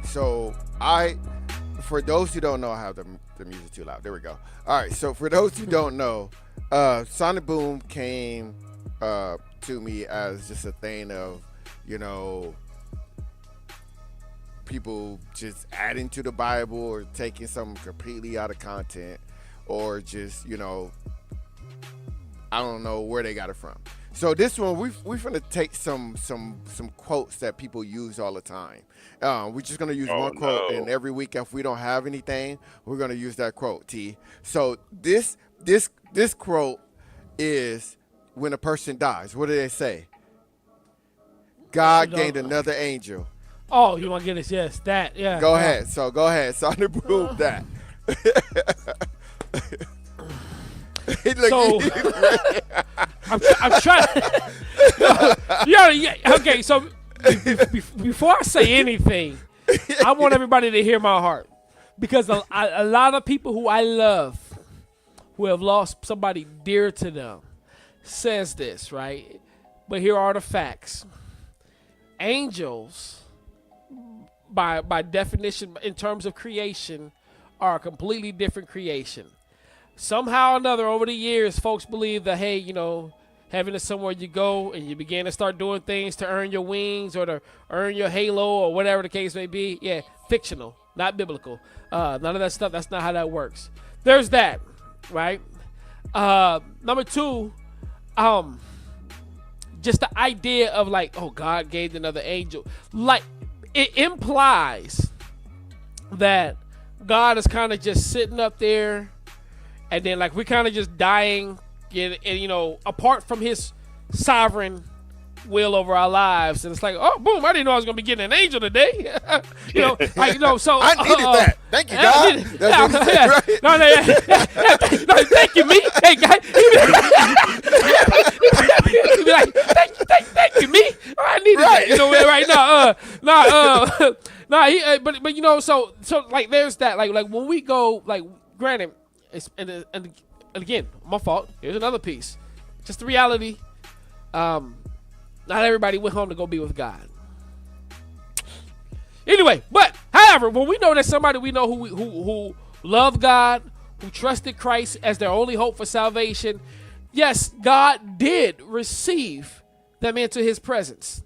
So for those who don't know, I have the music too loud. There we go. All right. So for those who don't know, Sonic Boom came to me as just a thing of, people just adding to the Bible or taking something completely out of content, or just, I don't know where they got it from. So this one, we're gonna take some quotes that people use all the time. We're just gonna use one quote, and every week if we don't have anything, we're gonna use that quote. T. So this quote is when a person dies. What do they say? God gained another angel. Oh, you want to get us? Yes, that. Yeah. Go ahead. So go ahead. Sonic Boom that. So I'm trying. Okay. So before I say anything, I want everybody to hear my heart, because a lot of people who I love, who have lost somebody dear to them, says this, right? But here are the facts. Angels, by definition, in terms of creation, are a completely different creation. Somehow or another, over the years, folks believe that, hey, heaven is somewhere you go and you begin to start doing things to earn your wings or to earn your halo or whatever the case may be. Yeah, fictional, not biblical. None of that stuff. That's not how that works. There's that, right? Number two, just the idea of God gave another angel. Like, it implies that God is kind of just sitting up there, and then we're kind of just dying, and apart from his sovereign will over our lives, and it's oh boom, I didn't know I was gonna be getting an angel today. So I needed that. Thank you, God. No, thank you, me. Hey, guy. He'd be like, thank you, me. I needed that. Right now. But so there's that. Like when we go, granted, it's and again, my fault. Here's another piece. Just the reality. Not everybody went home to go be with God. Anyway, but however, when we know that somebody we know who loved God, who trusted Christ as their only hope for salvation, yes, God did receive them into his presence.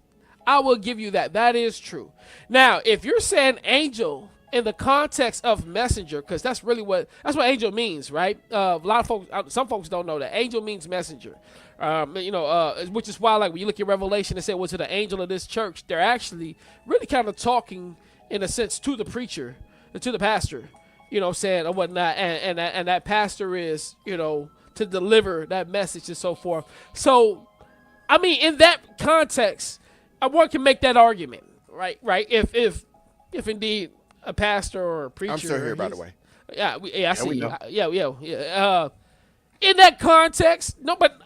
I will give you that. That is true. Now, if you're saying angel in the context of messenger, because that's what angel means, right? A lot of folks, some folks don't know that angel means messenger. Which is why, like, when you look at Revelation and say, "Well, to the angel of this church," they're actually really kind of talking in a sense to the preacher, to the pastor, saying or whatnot, and that pastor is, to deliver that message and so forth. So, I mean, in that context, one can make that argument, right? Right? If indeed a pastor or a preacher. I'm still here, by the way. Yeah, I see you. Yeah. In that context, no, but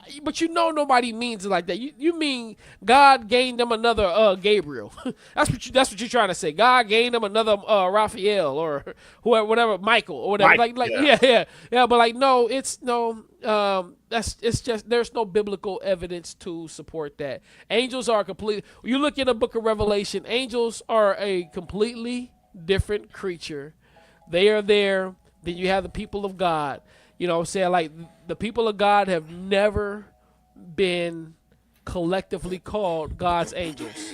nobody means it like that. You mean God gained them another Gabriel? That's what you're trying to say. God gained them another Raphael or whoever, whatever, Michael or whatever. Yeah. But like, no, it's just there's no biblical evidence to support that. Angels are you look in the book of Revelation, angels are a completely different creature. They are there. Then you have the people of God. You know what I'm saying? Like, the people of God have never been collectively called God's angels.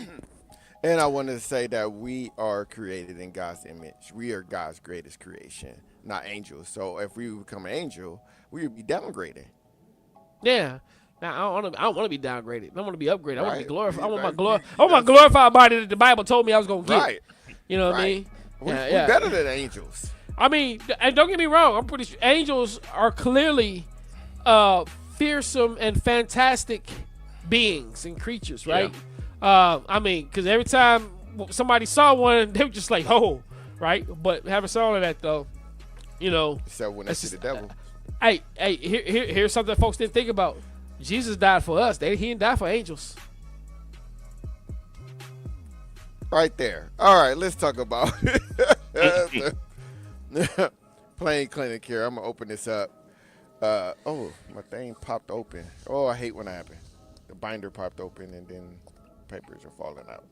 And I wanted to say that we are created in God's image. We are God's greatest creation, not angels. So if we become an angel, we would be downgraded. Yeah. Now, I don't want to be downgraded. I want to be upgraded. I want to be glorified. I want Right. my glorified body that the Bible told me I was going to get. Right. You know what I mean? We're better than angels. I mean, and don't get me wrong, I'm pretty sure angels are clearly fearsome and fantastic beings and creatures, right? Yeah. I mean, because every time somebody saw one, they were just like, "Oh," right? But having said all of that, though, except when they see the devil. Here's something folks didn't think about. Jesus died for us. He didn't die for angels. Right there. All right, let's talk about Plain Clinic here. I'm gonna open this up. My thing popped open. Oh, I hate when that happens. The binder popped open and then papers are falling out.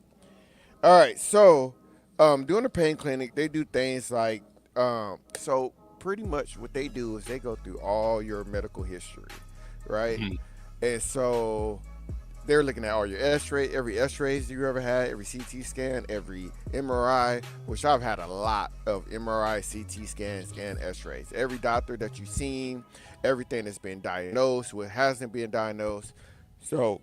All right, so doing the Pain Clinic, they do things like so pretty much what they do is they go through all your medical history, right? And so they're looking at all your x-ray, every x-rays you ever had, every CT scan, every MRI, which I've had a lot of MRI, CT scans, and x-rays. Every doctor that you've seen, everything that's been diagnosed, what hasn't been diagnosed. So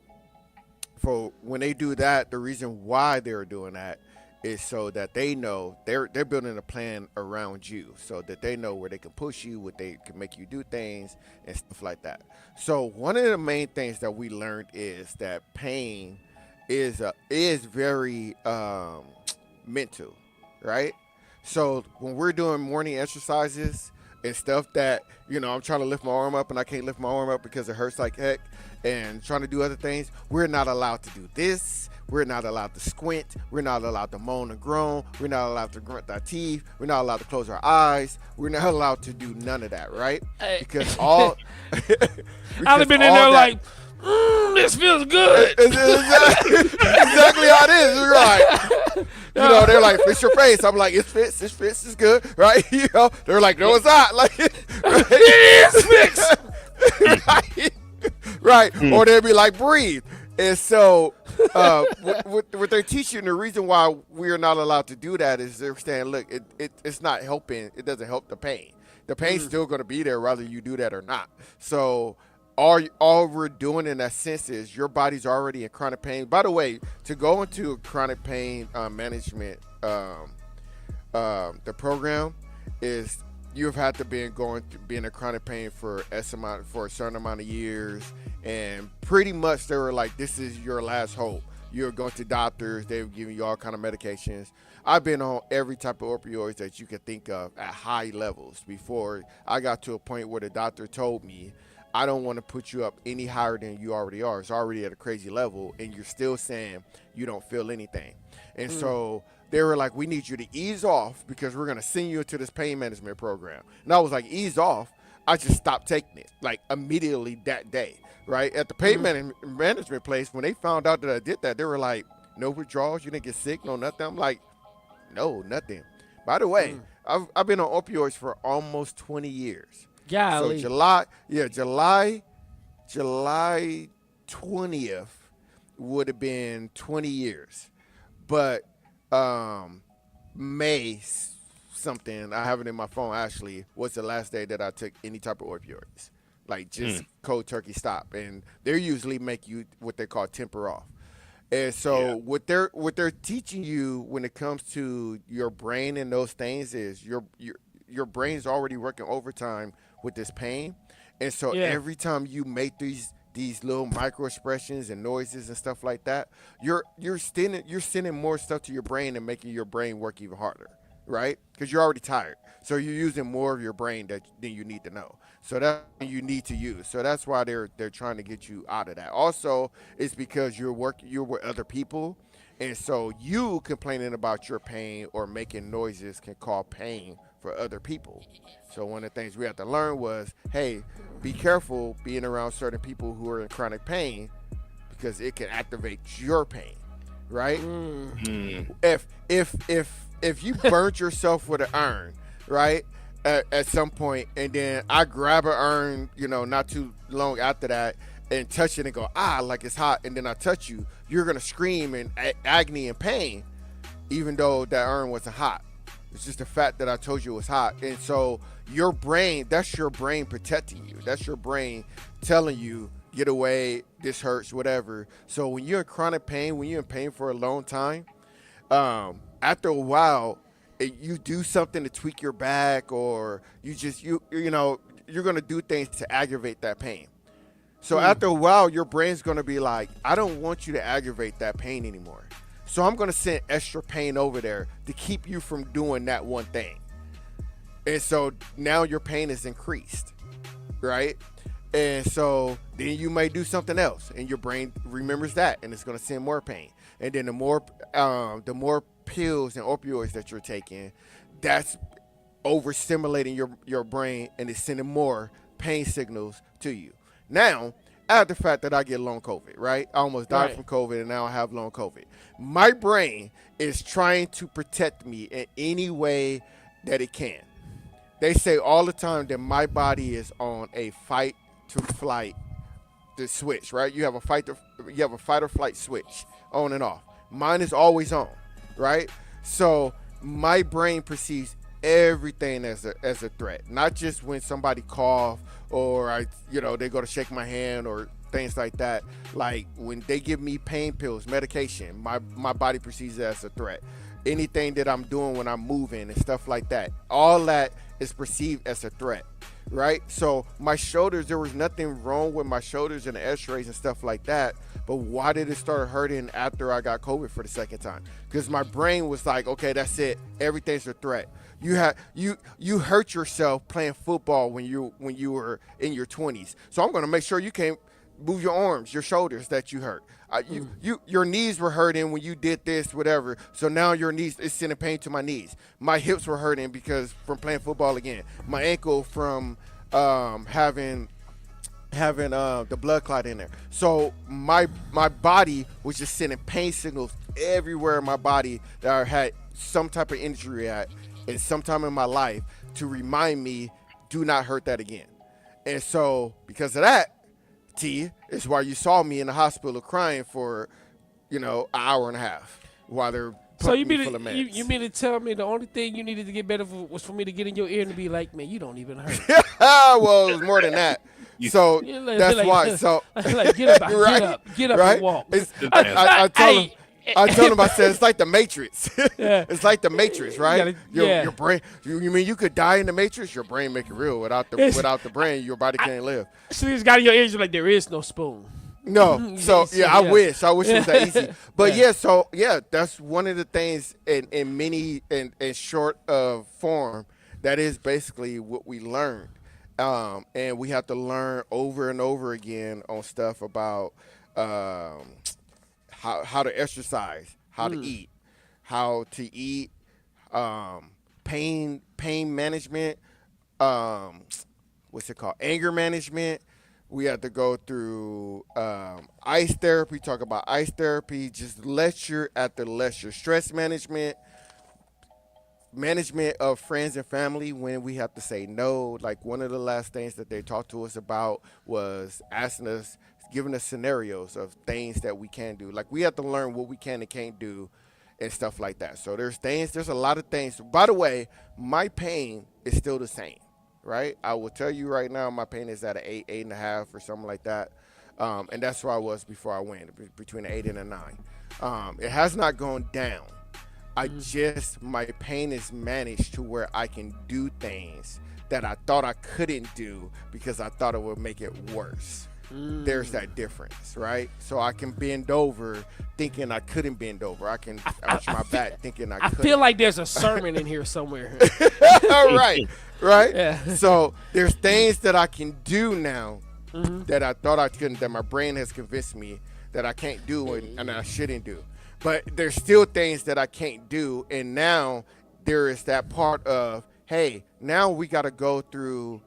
for when they do that, the reason why they're doing that is so that they know they're building a plan around you so that they know where they can push you, what they can make you do things and stuff like that. So one of the main things that we learned is that pain is very mental, right? So when we're doing morning exercises and stuff that, I'm trying to lift my arm up and I can't lift my arm up because it hurts like heck and trying to do other things, we're not allowed to do this. We're not allowed to squint. We're not allowed to moan and groan. We're not allowed to grunt our teeth. We're not allowed to close our eyes. We're not allowed to do none of that, right? Because all... I've been in there like, this feels good. Exactly how it is, right? They're like, fix your face. I'm like, it fits. This fits is good, right? They're like, no, it's not. Like, it is fixed. Right. Or they'll be like, breathe. And so what they're teaching, the reason why we're not allowed to do that is they're saying, look, it's not helping. It doesn't help the pain. The pain's still going to be there whether you do that or not. So all we're doing in that sense is your body's already in chronic pain. By the way, to go into chronic pain management, the program is you've had to be in a chronic pain for a certain amount of years, and pretty much they were like, this is your last hope. You're going to doctors, they're giving you all kind of medications. I've been on every type of opioids that you could think of at high levels before I got to a point where the doctor told me, I don't want to put you up any higher than you already are. It's already at a crazy level, and you're still saying you don't feel anything. And so they were like, we need you to ease off because we're going to send you into this pain management program. And I was like, ease off? I just stopped taking it, like immediately that day, right? At the pain management place, when they found out that I did that, they were like, no withdrawals? You didn't get sick? No nothing? I'm like, no, nothing. By the way, I've been on opioids for almost 20 years. Golly. So July 20th would have been 20 years. But May something. I have it in my phone actually. What's the last day that I took any type of opioids? Like just cold turkey stop, and they usually make you what they call temper off. And so what they're teaching you when it comes to your brain and those things is your brain's already working overtime with this pain, and so every time you make these little micro expressions and noises and stuff like that, you're sending more stuff to your brain and making your brain work even harder, right? Because you're already tired, so you're using more of your brain than you need to know. So that's what you need to use. So that's why they're trying to get you out of that. Also, it's because you're with other people, and so you complaining about your pain or making noises can cause pain for other people. So one of the things we had to learn was, hey, be careful being around certain people who are in chronic pain because it can activate your pain, right? If you burnt yourself with an iron, right? At some point, and then I grab an iron, not too long after that, and touch it and go, like it's hot, and then I touch you, you're gonna scream in agony and pain, even though that iron wasn't hot. It's just the fact that I told you it was hot. And so your brain, that's your brain protecting you. That's your brain telling you, get away, this hurts, whatever. So when you're in chronic pain, when you're in pain for a long time, after a while, you do something to tweak your back, or you're going to do things to aggravate that pain. So after a while, your brain's going to be like, I don't want you to aggravate that pain anymore. So I'm going to send extra pain over there to keep you from doing that one thing. And so now your pain is increased, right? And so then you may do something else, and your brain remembers that, and it's going to send more pain. And then the more pills and opioids that you're taking, that's overstimulating your brain, and it's sending more pain signals to you. Now, add the fact that I get long COVID, right? I almost died from COVID, and now I have long COVID. My brain is trying to protect me in any way that it can. They say all the time that my body is on a fight to flight, the switch, right? You have a fight or flight switch on and off. Mine is always on, right? So my brain perceives everything as a threat, not just when somebody cough or they go to shake my hand or things like that. Like when they give me pain pills, medication, my body perceives it as a threat. Anything that I'm doing when I'm moving and stuff like that, all that is perceived as a threat, right? So my shoulders, there was nothing wrong with my shoulders and the x-rays and stuff like that, but why did it start hurting after I got COVID for the second time? Because my brain was like, okay, that's it, everything's a threat. You hurt yourself playing football when you were in your 20s, so I'm going to make sure you can't move your arms, your shoulders that you hurt. Your knees were hurting when you did this, whatever. So now your knees is sending pain to my knees. My hips were hurting because from playing football again. My ankle from having the blood clot in there. So my body was just sending pain signals everywhere in my body that I had some type of injury at sometime in my life to remind me, do not hurt that again. And so because of that, T, is why you saw me in the hospital crying for, an hour and a half while they're pumping me full of meds. You mean to tell me the only thing you needed to get better was for me to get in your ear and be like, man, you don't even hurt. Well, it was more than that. So that's why. So like, get up, right? Get up and walk. I told him, I said, it's like the Matrix. It's like the Matrix, right? Your brain. You mean you could die in the Matrix? Your brain make it real. Without the brain, your body can't live. So you just got in your ears, you're like, there is no spoon. No. So I wish it was that easy. But that's one of the things in short of form. That is basically what we learned, and we have to learn over and over again on stuff about. How to exercise, how to eat, pain management, what's it called? Anger management. We have to go through ice therapy, talk about ice therapy, just lecture after lecture. Stress management of friends and family when we have to say no. Like one of the last things that they talked to us about was giving us scenarios of things that we can do. Like we have to learn what we can and can't do and stuff like that. So there's a lot of things. By the way, my pain is still the same, right? I will tell you right now, my pain is at an 8, 8.5 or something like that. And that's where I was before I went, between an 8 and a 9. It has not gone down. My pain is managed to where I can do things that I thought I couldn't do because I thought it would make it worse. There's that difference, right? So I can bend over thinking I couldn't bend over. I can arch my back thinking I couldn't. I feel like there's a sermon in here somewhere. Right. Yeah. So there's things that I can do now that I thought I couldn't, that my brain has convinced me that I can't do and I shouldn't do. But there's still things that I can't do, and now there is that part of, hey, now we got to go through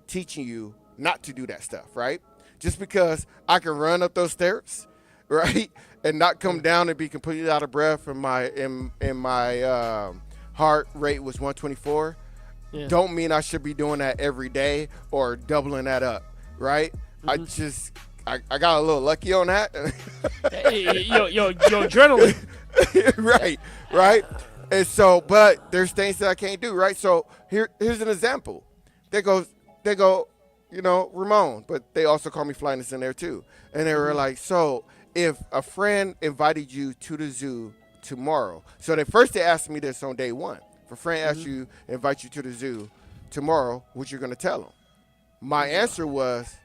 teaching you not to do that stuff, right? Just because I can run up those stairs, right, and not come down and be completely out of breath, and my heart rate was 124, don't mean I should be doing that every day or doubling that up, right? I got a little lucky on that. Your adrenaline. right. And so, but there's things that I can't do, right? So here's an example. They go, Ramon, but they also call me Flyness in there too. And they were like, so if a friend invited you to the zoo tomorrow, so they asked me this on day one. If a friend asked you, invite you to the zoo tomorrow, what you gonna tell them? My answer was,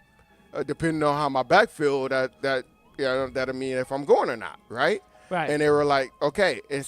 depending on how my back feel, that I mean if I'm going or not, right? Right. And they were like, okay, and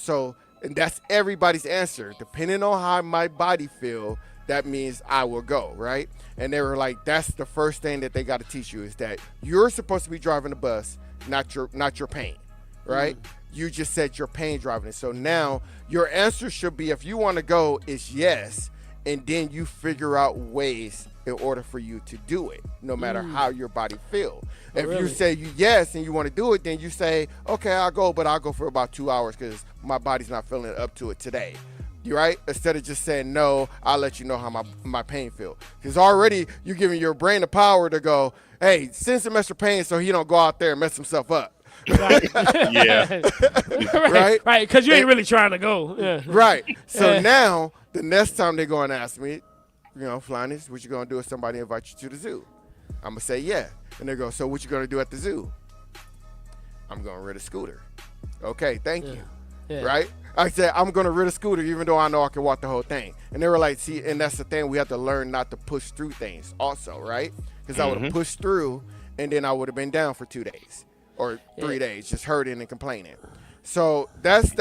that's everybody's answer. Depending on how my body feel, that means I will go, right? And they were like, that's the first thing that they got to teach you is that you're supposed to be driving the bus, not your pain, right? You just said your pain driving it. So now your answer should be, if you want to go, is yes, and then you figure out ways in order for you to do it, no matter how your body feel. If you say yes and you want to do it, then you say, okay, I'll go, but I'll go for about 2 hours because my body's not feeling up to it today. You right? Instead of just saying no, I'll let you know how my pain feel. Because already you're giving your brain the power to go, hey, send some extra pain so he don't go out there and mess himself up. Right. Yeah. Right? Right, because you ain't really trying to go. Yeah. Right. So now, the next time they're going to ask me, Flyness, what you going to do if somebody invites you to the zoo? I'm going to say, yeah. And they go, so what you going to do at the zoo? I'm going to rent a scooter. Okay, thank you. Yeah. Right? I said, I'm going to rent a scooter even though I know I can walk the whole thing. And they were like, see, and that's the thing. We have to learn not to push through things also, right? Because I would have pushed through, and then I would have been down for 2 days or 3 days, just hurting and complaining. So that's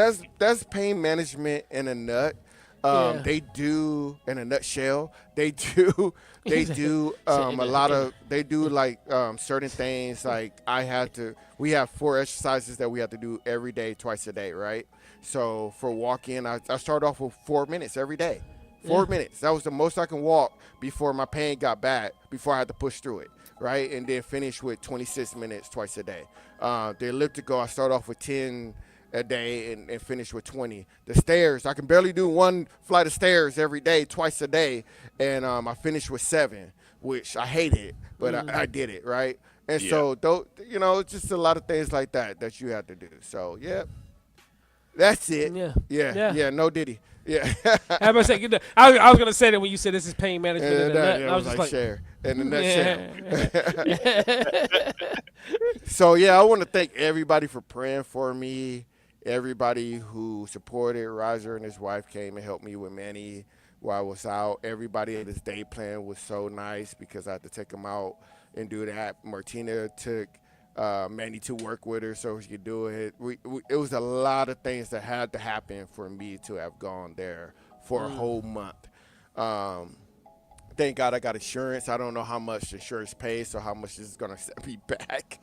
pain management in a nut. They do in a nutshell. They do a lot of. They do like certain things. Like we have 4 exercises that we have to do every day, twice a day, right? So for walking, I start off with 4 minutes every day. 4 minutes. That was the most I can walk before my pain got bad. Before I had to push through it, right? And then finish with 26 minutes twice a day. The elliptical, I start off with 10 a day and finish with 20. The stairs, I can barely do 1 flight of stairs every day, twice a day, and I finished with 7, which I hated, but I did it, right? And so, it's just a lot of things like that you have to do. So, that's it. Yeah. No Diddy. Yeah. I was gonna say that when you said this is pain management in a nut. I was just like share in a nutshell. So I want to thank everybody for praying for me. Everybody who supported Roger and his wife came and helped me with Manny while I was out. Everybody at his day plan was so nice because I had to take him out and do that. Martina took Manny to work with her so she could do it. It was a lot of things that had to happen for me to have gone there for a whole month. Thank God I got insurance. I don't know how much insurance pays, so how much is going to set me back.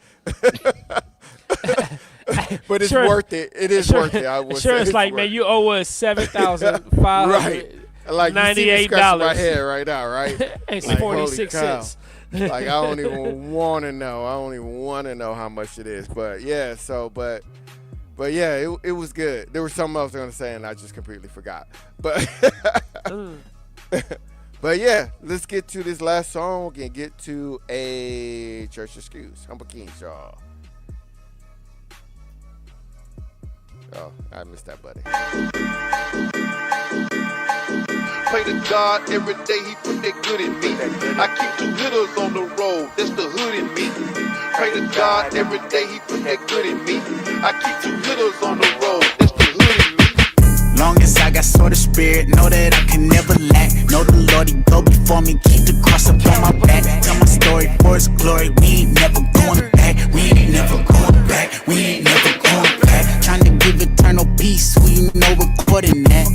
But it's worth it. It is worth it. I would say insurance, like, man, you owe us $7,598. Right. Like, you see me scratching my head right now, right? It's like, 46 cents. Like, I don't even want to know. I don't even want to know how much it is. But, it was good. There was something else I was going to say, and I just completely forgot. But, let's get to this last song and get to a church excuse. Humble Kingz, y'all. Oh, I missed that, buddy. Pray to God every day, he put that good in me. I keep 2 hitters on the road, that's the hood in me. Pray to God every day, he put that good in me. I keep 2 hitters on the road, that's the hood in me. Long as I got sort of spirit, know that I can never lack. Know the Lord, he go before me, keep the cross up on my back. Tell my story for his glory, we ain't never going back. We ain't never going back, we ain't never going back. Trying to give eternal peace, who you know recording that.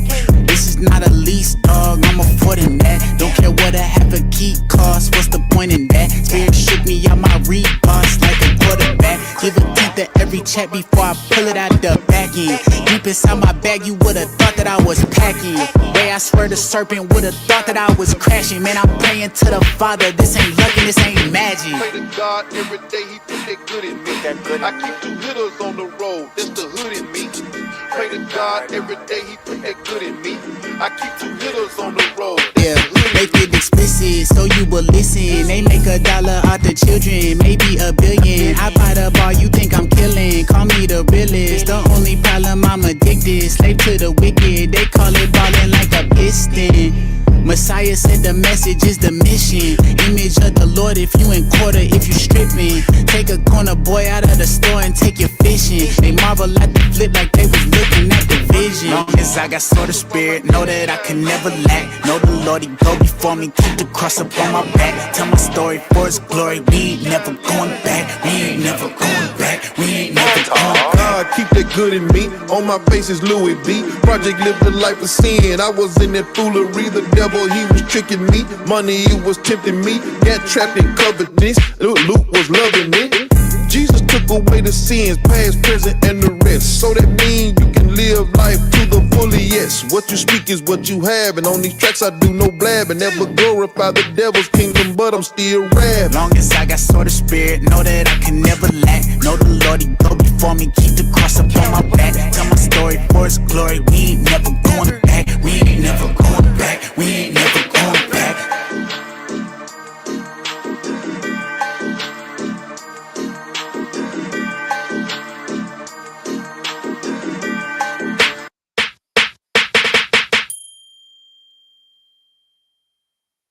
This is not a lease, dog, I'm affording that. Don't care what a half a key costs, what's the point in that? Spirit shook me out my rebounds like a quarterback. Give a tenth to every check before I pull it out the back end. Deep inside my bag, you would've thought that I was packing. Way I swear the serpent would've thought that I was crashing. Man, I'm praying to the Father, this ain't luck and this ain't magic. Pray to God every day, he put that good in me. I keep 2 hitters on the road, that's the hood in me. Pray to God every day, he put that good in me. I keep 2 hitters on the road. Yeah, make it explicit so you will listen. They make $1 out the children, maybe $1 billion. I buy the bar, you think I'm killing. Call me the realest. The only problem, I'm addicted. Slave to the wicked, they call it ballin' like a piston. Messiah said the message is the mission. Image of the Lord if you in quarter, if you stripping. Take a corner boy out of the store and take you fishing. They marvel at the flip like they was looking at the vision. Long as I got sort of spirit, know that I can never lack. Know the Lord, he go before me, keep the cross up on my back. Tell my story for his glory, we ain't never going back. We ain't never going back, we ain't never going back. God, keep that good in me. On my face is Louis V. Project lived a life of sin. I was in that foolery. The devil, he was tricking me. Money, he was tempting me. Got trapped in covetousness. Luke was loving it. Jesus took away the sins, past, present, and the rest. So that means you can live life to the fully, yes. What you speak is what you have. And on these tracks I do no blab. And never glorify the devil's kingdom, but I'm still rap. Long as I got sort of spirit, know that I can never lack. Know the Lord, he go before me, keep the cross up on my back. Tell my story for his glory, we ain't never going back. We ain't never going back, we ain't never going back.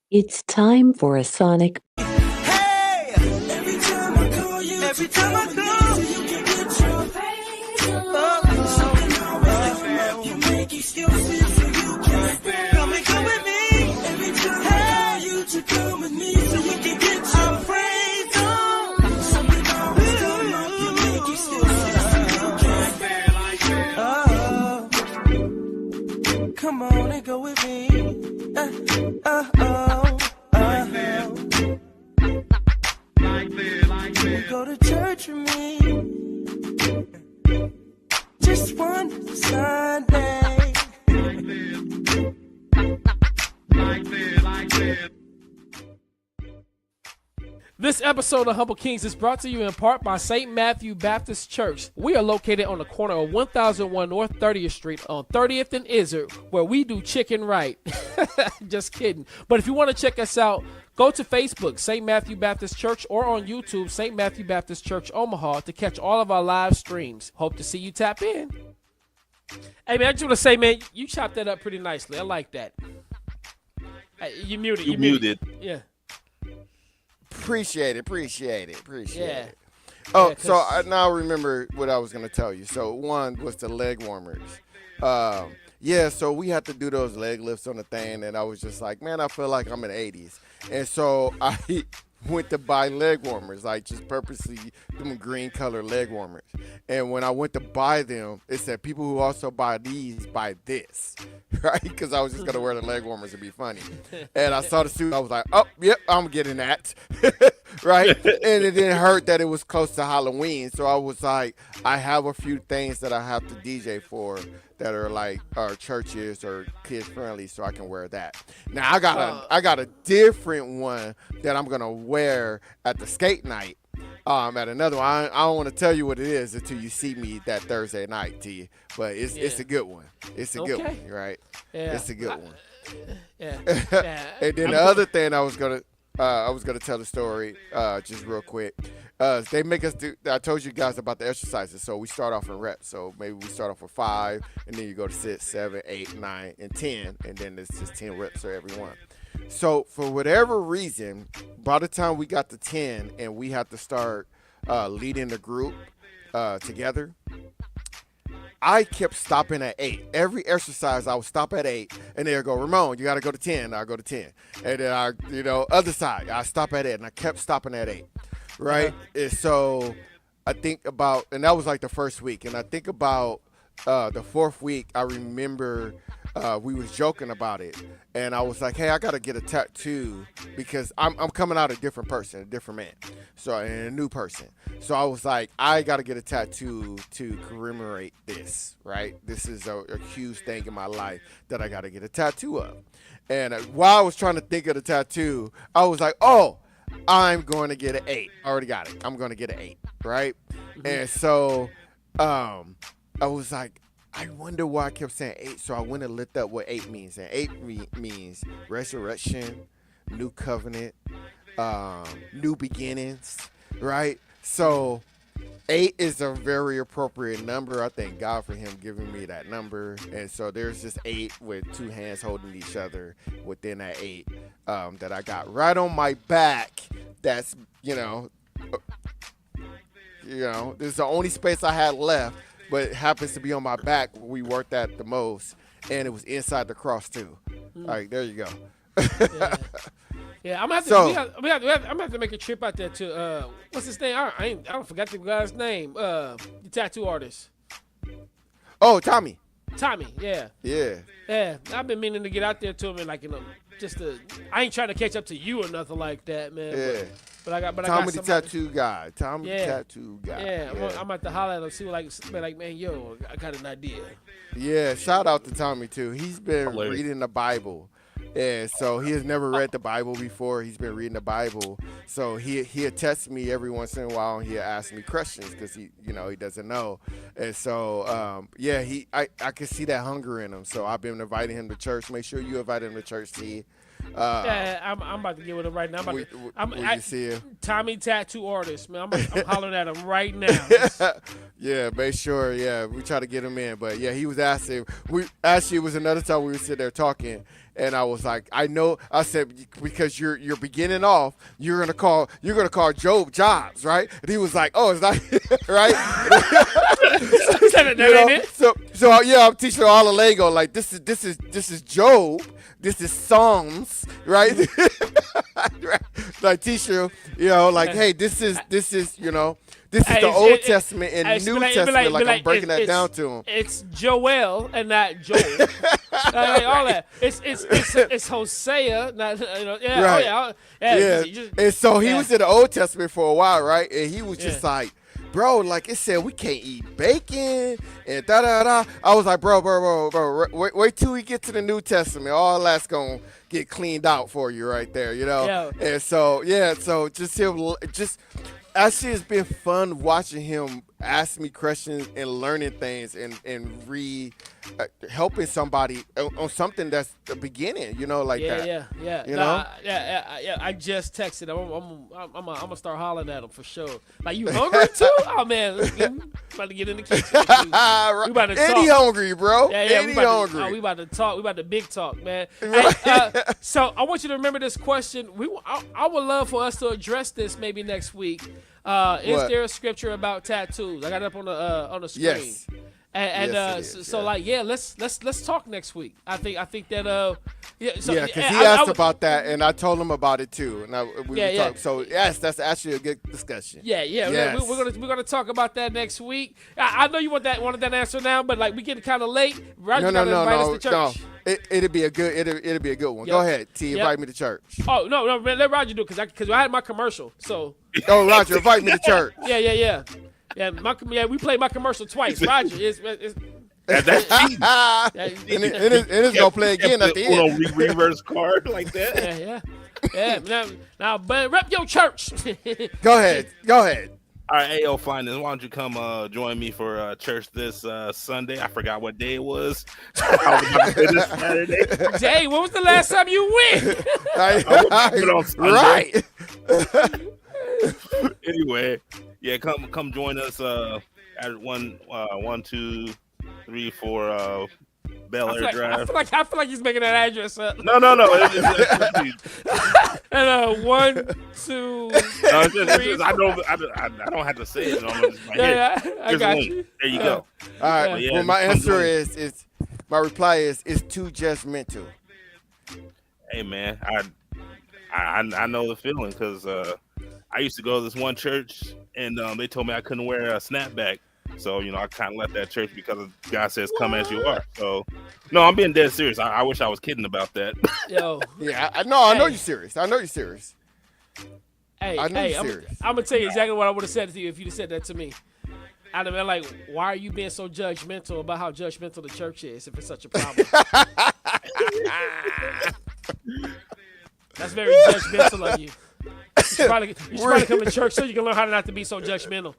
It's time for a Sonic. Every time I call you, you can get your something always you make excuses so you can come with me. Every time you to come with me so you can get your praise on. Something always come up, you make excuses so you can come on and go with me. Go to church with me. Just one Sunday. This episode of Humble Kings is brought to you in part by St. Matthew Baptist Church. We are located on the corner of 1001 North 30th Street on 30th and Izzard, where we do chicken right. Just kidding. But if you want to check us out, go to Facebook, St. Matthew Baptist Church, or on YouTube, St. Matthew Baptist Church, Omaha, to catch all of our live streams. Hope to see you tap in. Hey, man, I just want to say, man, you chopped that up pretty nicely. I like that. Hey, you muted. You muted. Yeah. Appreciate it. Yeah. Oh, Yeah, so I now remember what I was going to tell you. So one was the leg warmers. Yeah, so we had to do those leg lifts on the thing, and I was just like, man, I feel like I'm in the 80s. And so I went to buy leg warmers, like just purposely them green color leg warmers. And when I went to buy them, it said people who also buy these buy this, right? Because I was just gonna wear the leg warmers to be funny. And I saw the suit, I was like, oh, yep, I'm getting that, right? And it didn't hurt that it was close to Halloween, so I was like, I have a few things that I have to DJ for that are like churches or kids friendly, so I can wear that. Now I got a different one that I'm gonna wear at the skate night. At another one, I don't want to tell you what it is until you see me that Thursday night, to you. But it's a good one. It's a good one, right? Yeah. It's a good one. Yeah. And then the other thing I was gonna I was gonna tell the story just real quick. They make us do. I told you guys about the exercises, so we start off in reps. So maybe we start off with 5, and then you go to 6, 7, 8, 9, and 10, and then it's just 10 reps for every one. So for whatever reason, by the time we got to 10, and we had to start leading the group together, I kept stopping at 8. Every exercise, I would stop at 8, and they'd go, Ramon, you got to go to 10. I'll go to 10. And then other side, I stop at 8, and I kept stopping at 8, right? And so I think about, and that was like the first week, and I think about the 4th week, I remember we was joking about it, and I was like, hey, I got to get a tattoo because I'm coming out a different person, a different man, so, and a new person. So I was like, I got to get a tattoo to commemorate this, right? This is a huge thing in my life that I got to get a tattoo of. And while I was trying to think of the tattoo, I was like, oh, I'm going to get an 8. I already got it. I'm going to get an 8, right? And so I was like, I wonder why I kept saying 8. So I went and looked up what 8 means. And 8 means resurrection, new covenant, new beginnings, right? So 8 is a very appropriate number. I thank God for him giving me that number. And so there's just 8 with 2 hands holding each other within that 8 that I got right on my back. That's, this is the only space I had left, but it happens to be on my back where we worked at the most, and it was inside the cross too. All right, there you go. Yeah, I'm gonna have to make a trip out there to what's his name? I don't forgot the guy's name. The tattoo artist. Oh, Tommy. Tommy, yeah. Yeah, I've been meaning to get out there to him and I ain't trying to catch up to you or nothing like that, man. Yeah. But I got Tommy the tattoo guy. Tommy the tattoo guy. Yeah, I'm at the holler at him, see like, man, yo, I got an idea. Yeah, shout out to Tommy too. He's been reading the Bible. And so he has never read the Bible before. He's been reading the Bible. So he'll text me every once in a while, and he'll ask me questions because he doesn't know. And so I can see that hunger in him. So I've been inviting him to church. Make sure you invite him to church, T. I'm about to get with him right now. You see him? Tommy tattoo artist, man. I'm hollering at him right now. Yeah, make sure. Yeah, we try to get him in, but yeah, he was asking. It was another time we were sitting there talking, and I was like, I know. I said because you're beginning off, you're gonna call Job Jobs, right? And he was like, oh, is that right? So yeah, I'm teaching all the Lego. Like this is Job. This is Psalms, right? Like teacher, like, hey, this is this is the Old Testament and New Testament. Like I'm breaking that down to him. It's Joel and not Joel. All that. It's Hosea. Not, right. And so he was in the Old Testament for a while, right? And he was just like, bro, like it said we can't eat bacon and da-da-da. I was like, bro, wait till we get to the New Testament. All that's going to get cleaned out for you right there, Yeah. And so, so actually it's been fun watching him ask me questions and learning things and helping somebody on something that's the beginning, like that. Yeah. I just texted him. I'm gonna start hollering at him for sure. Like, you hungry too? Oh man, about to get in the kitchen. We about to talk. Eddie hungry, bro. Yeah. Eddie hungry. We about to talk. We about to big talk, man. So I want you to remember this question. I would love for us to address this maybe next week. Is there a scripture about tattoos? I got it up on the screen. Yes. Let's talk next week. I think that because he asked about that, and I told him about it too. And so yes, that's actually a good discussion. Yes. We're gonna talk about that next week. I know you wanted that answer now, but like we getting kind of late. Roger, invite us to church. No. It'll be a good one. Yep. Go ahead, T. Invite me to church. Oh no, man, let Roger do it because I had my commercial. So. Oh, Roger, invite me to church. Yeah. Yeah, we played my commercial twice. Roger, that's cheap. And it's gonna play again at the end. Reverse card like that. Yeah. Now, but rep your church. Go ahead. All right, hey, yo, Flyness, why don't you come join me for church this Sunday? I forgot what day it was. I was about to say this Saturday. Jay, when was the last time you went? Right. Anyway, yeah, come join us at 123 Bel Air Drive. I feel like he's making that address up. No. And 1, 2, 3. I don't have to say it. I got you. There you go. All right. Yeah, well, my answer is my reply is it's too judgmental. Hey man, I know the feeling because I used to go to this one church and they told me I couldn't wear a snapback. So, I kind of left that church because God says, come as you are. So, no, I'm being dead serious. I wish I was kidding about that. Yo. Yeah, I know you're serious. I know you're serious. Hey, I know you're serious. I'm going to tell you exactly what I would have said to you if you'd have said that to me. I'd have been like, why are you being so judgmental about how judgmental the church is if it's such a problem? That's very judgmental of you. You should probably come to church so you can learn how not to be so judgmental.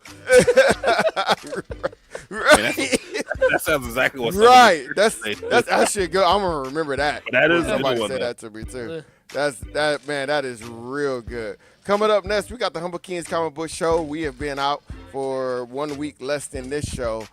That sounds exactly what's right. That's actually good. I'm gonna remember that. But that is somebody said that to me too. That is real good. Coming up next, we got the Humble Kingz Comic Book Show. We have been out for 1 week less than this show.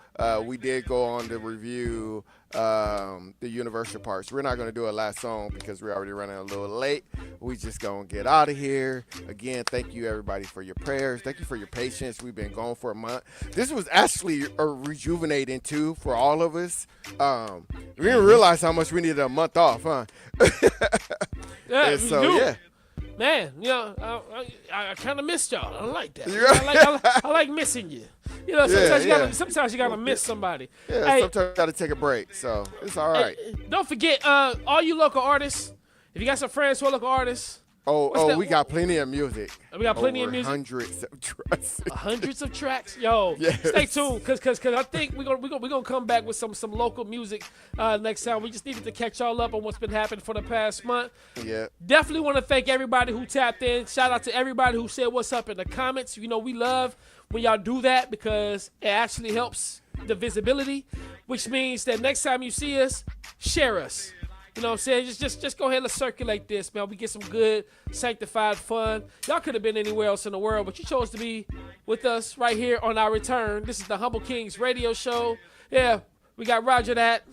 We did go on to review the Universal parts. We're not going to do a last song because we're already running a little late. We just going to get out of here. Again, thank you everybody for your prayers. Thank you for your patience. We've been gone for a month. This was actually rejuvenating too for all of us. We didn't realize how much we needed a month off, huh? Yeah, so do. yeah. Man, I kind of missed y'all. I like that. I like missing you. Sometimes you gotta miss somebody. Yeah, hey, sometimes you gotta take a break. So it's all right. Don't forget, all you local artists. If you got some friends who are local artists. We got plenty of music. We got plenty of music. Hundreds of tracks. Hundreds of tracks. Yo, yes. Stay tuned, cause I think we're gonna come back with some local music next time. We just needed to catch y'all up on what's been happening for the past month. Yeah. Definitely want to thank everybody who tapped in. Shout out to everybody who said what's up in the comments. We love when y'all do that because it actually helps the visibility, which means that next time you see us, share us. You know what I'm saying? Just go ahead and circulate this, man. We get some good, sanctified fun. Y'all could have been anywhere else in the world, but you chose to be with us right here on our return. This is the Humble Kingz Radio Show. Yeah, we got Roger that.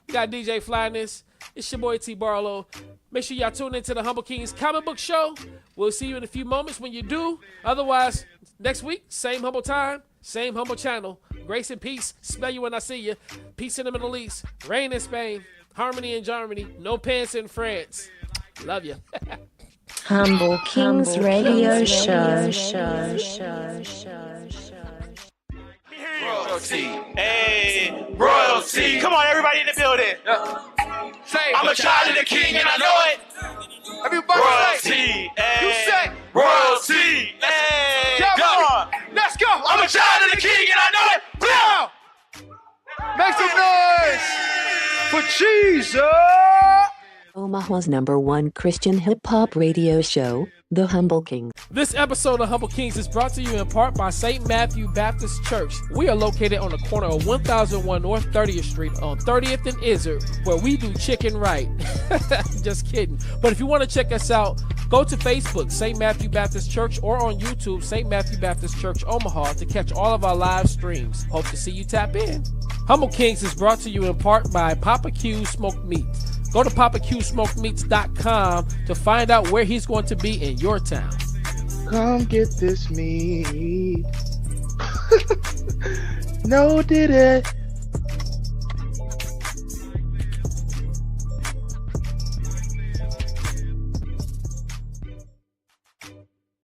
We got DJ Flyness. It's your boy T. Barlow. Make sure y'all tune into the Humble Kingz Comic Book Show. We'll see you in a few moments when you do. Otherwise, next week, same humble time, same humble channel. Grace and peace. Smell you when I see you. Peace in the Middle East. Rain in Spain. Harmony in Germany. No pants in France. Love you. Humble Kingz Radio Show. Royalty. Hey, royalty. Come on, everybody in the building. I'm a child of the king and I know it. Everybody royalty. Say. You say. Royalty. Hey, come on. Let's go. I'm a child of the king and I know it. Now. Make some noise for Jesus. Omaha's #1 Christian hip-hop radio show, The Humble Kingz. This episode of Humble Kingz is brought to you in part by St. Matthew Baptist Church. We are located on the corner of 1001 North 30th Street on 30th and Izzard, where we do chicken right. Just kidding. But if you want to check us out, go to Facebook, St. Matthew Baptist Church, or on YouTube, St. Matthew Baptist Church Omaha, to catch all of our live streams. Hope to see you tap in. Humble Kingz is brought to you in part by Poppa Smoked Meats. Go to PoppaQSmokedMeats.com to find out where he's going to be in your town. Come get this meat. No, did it.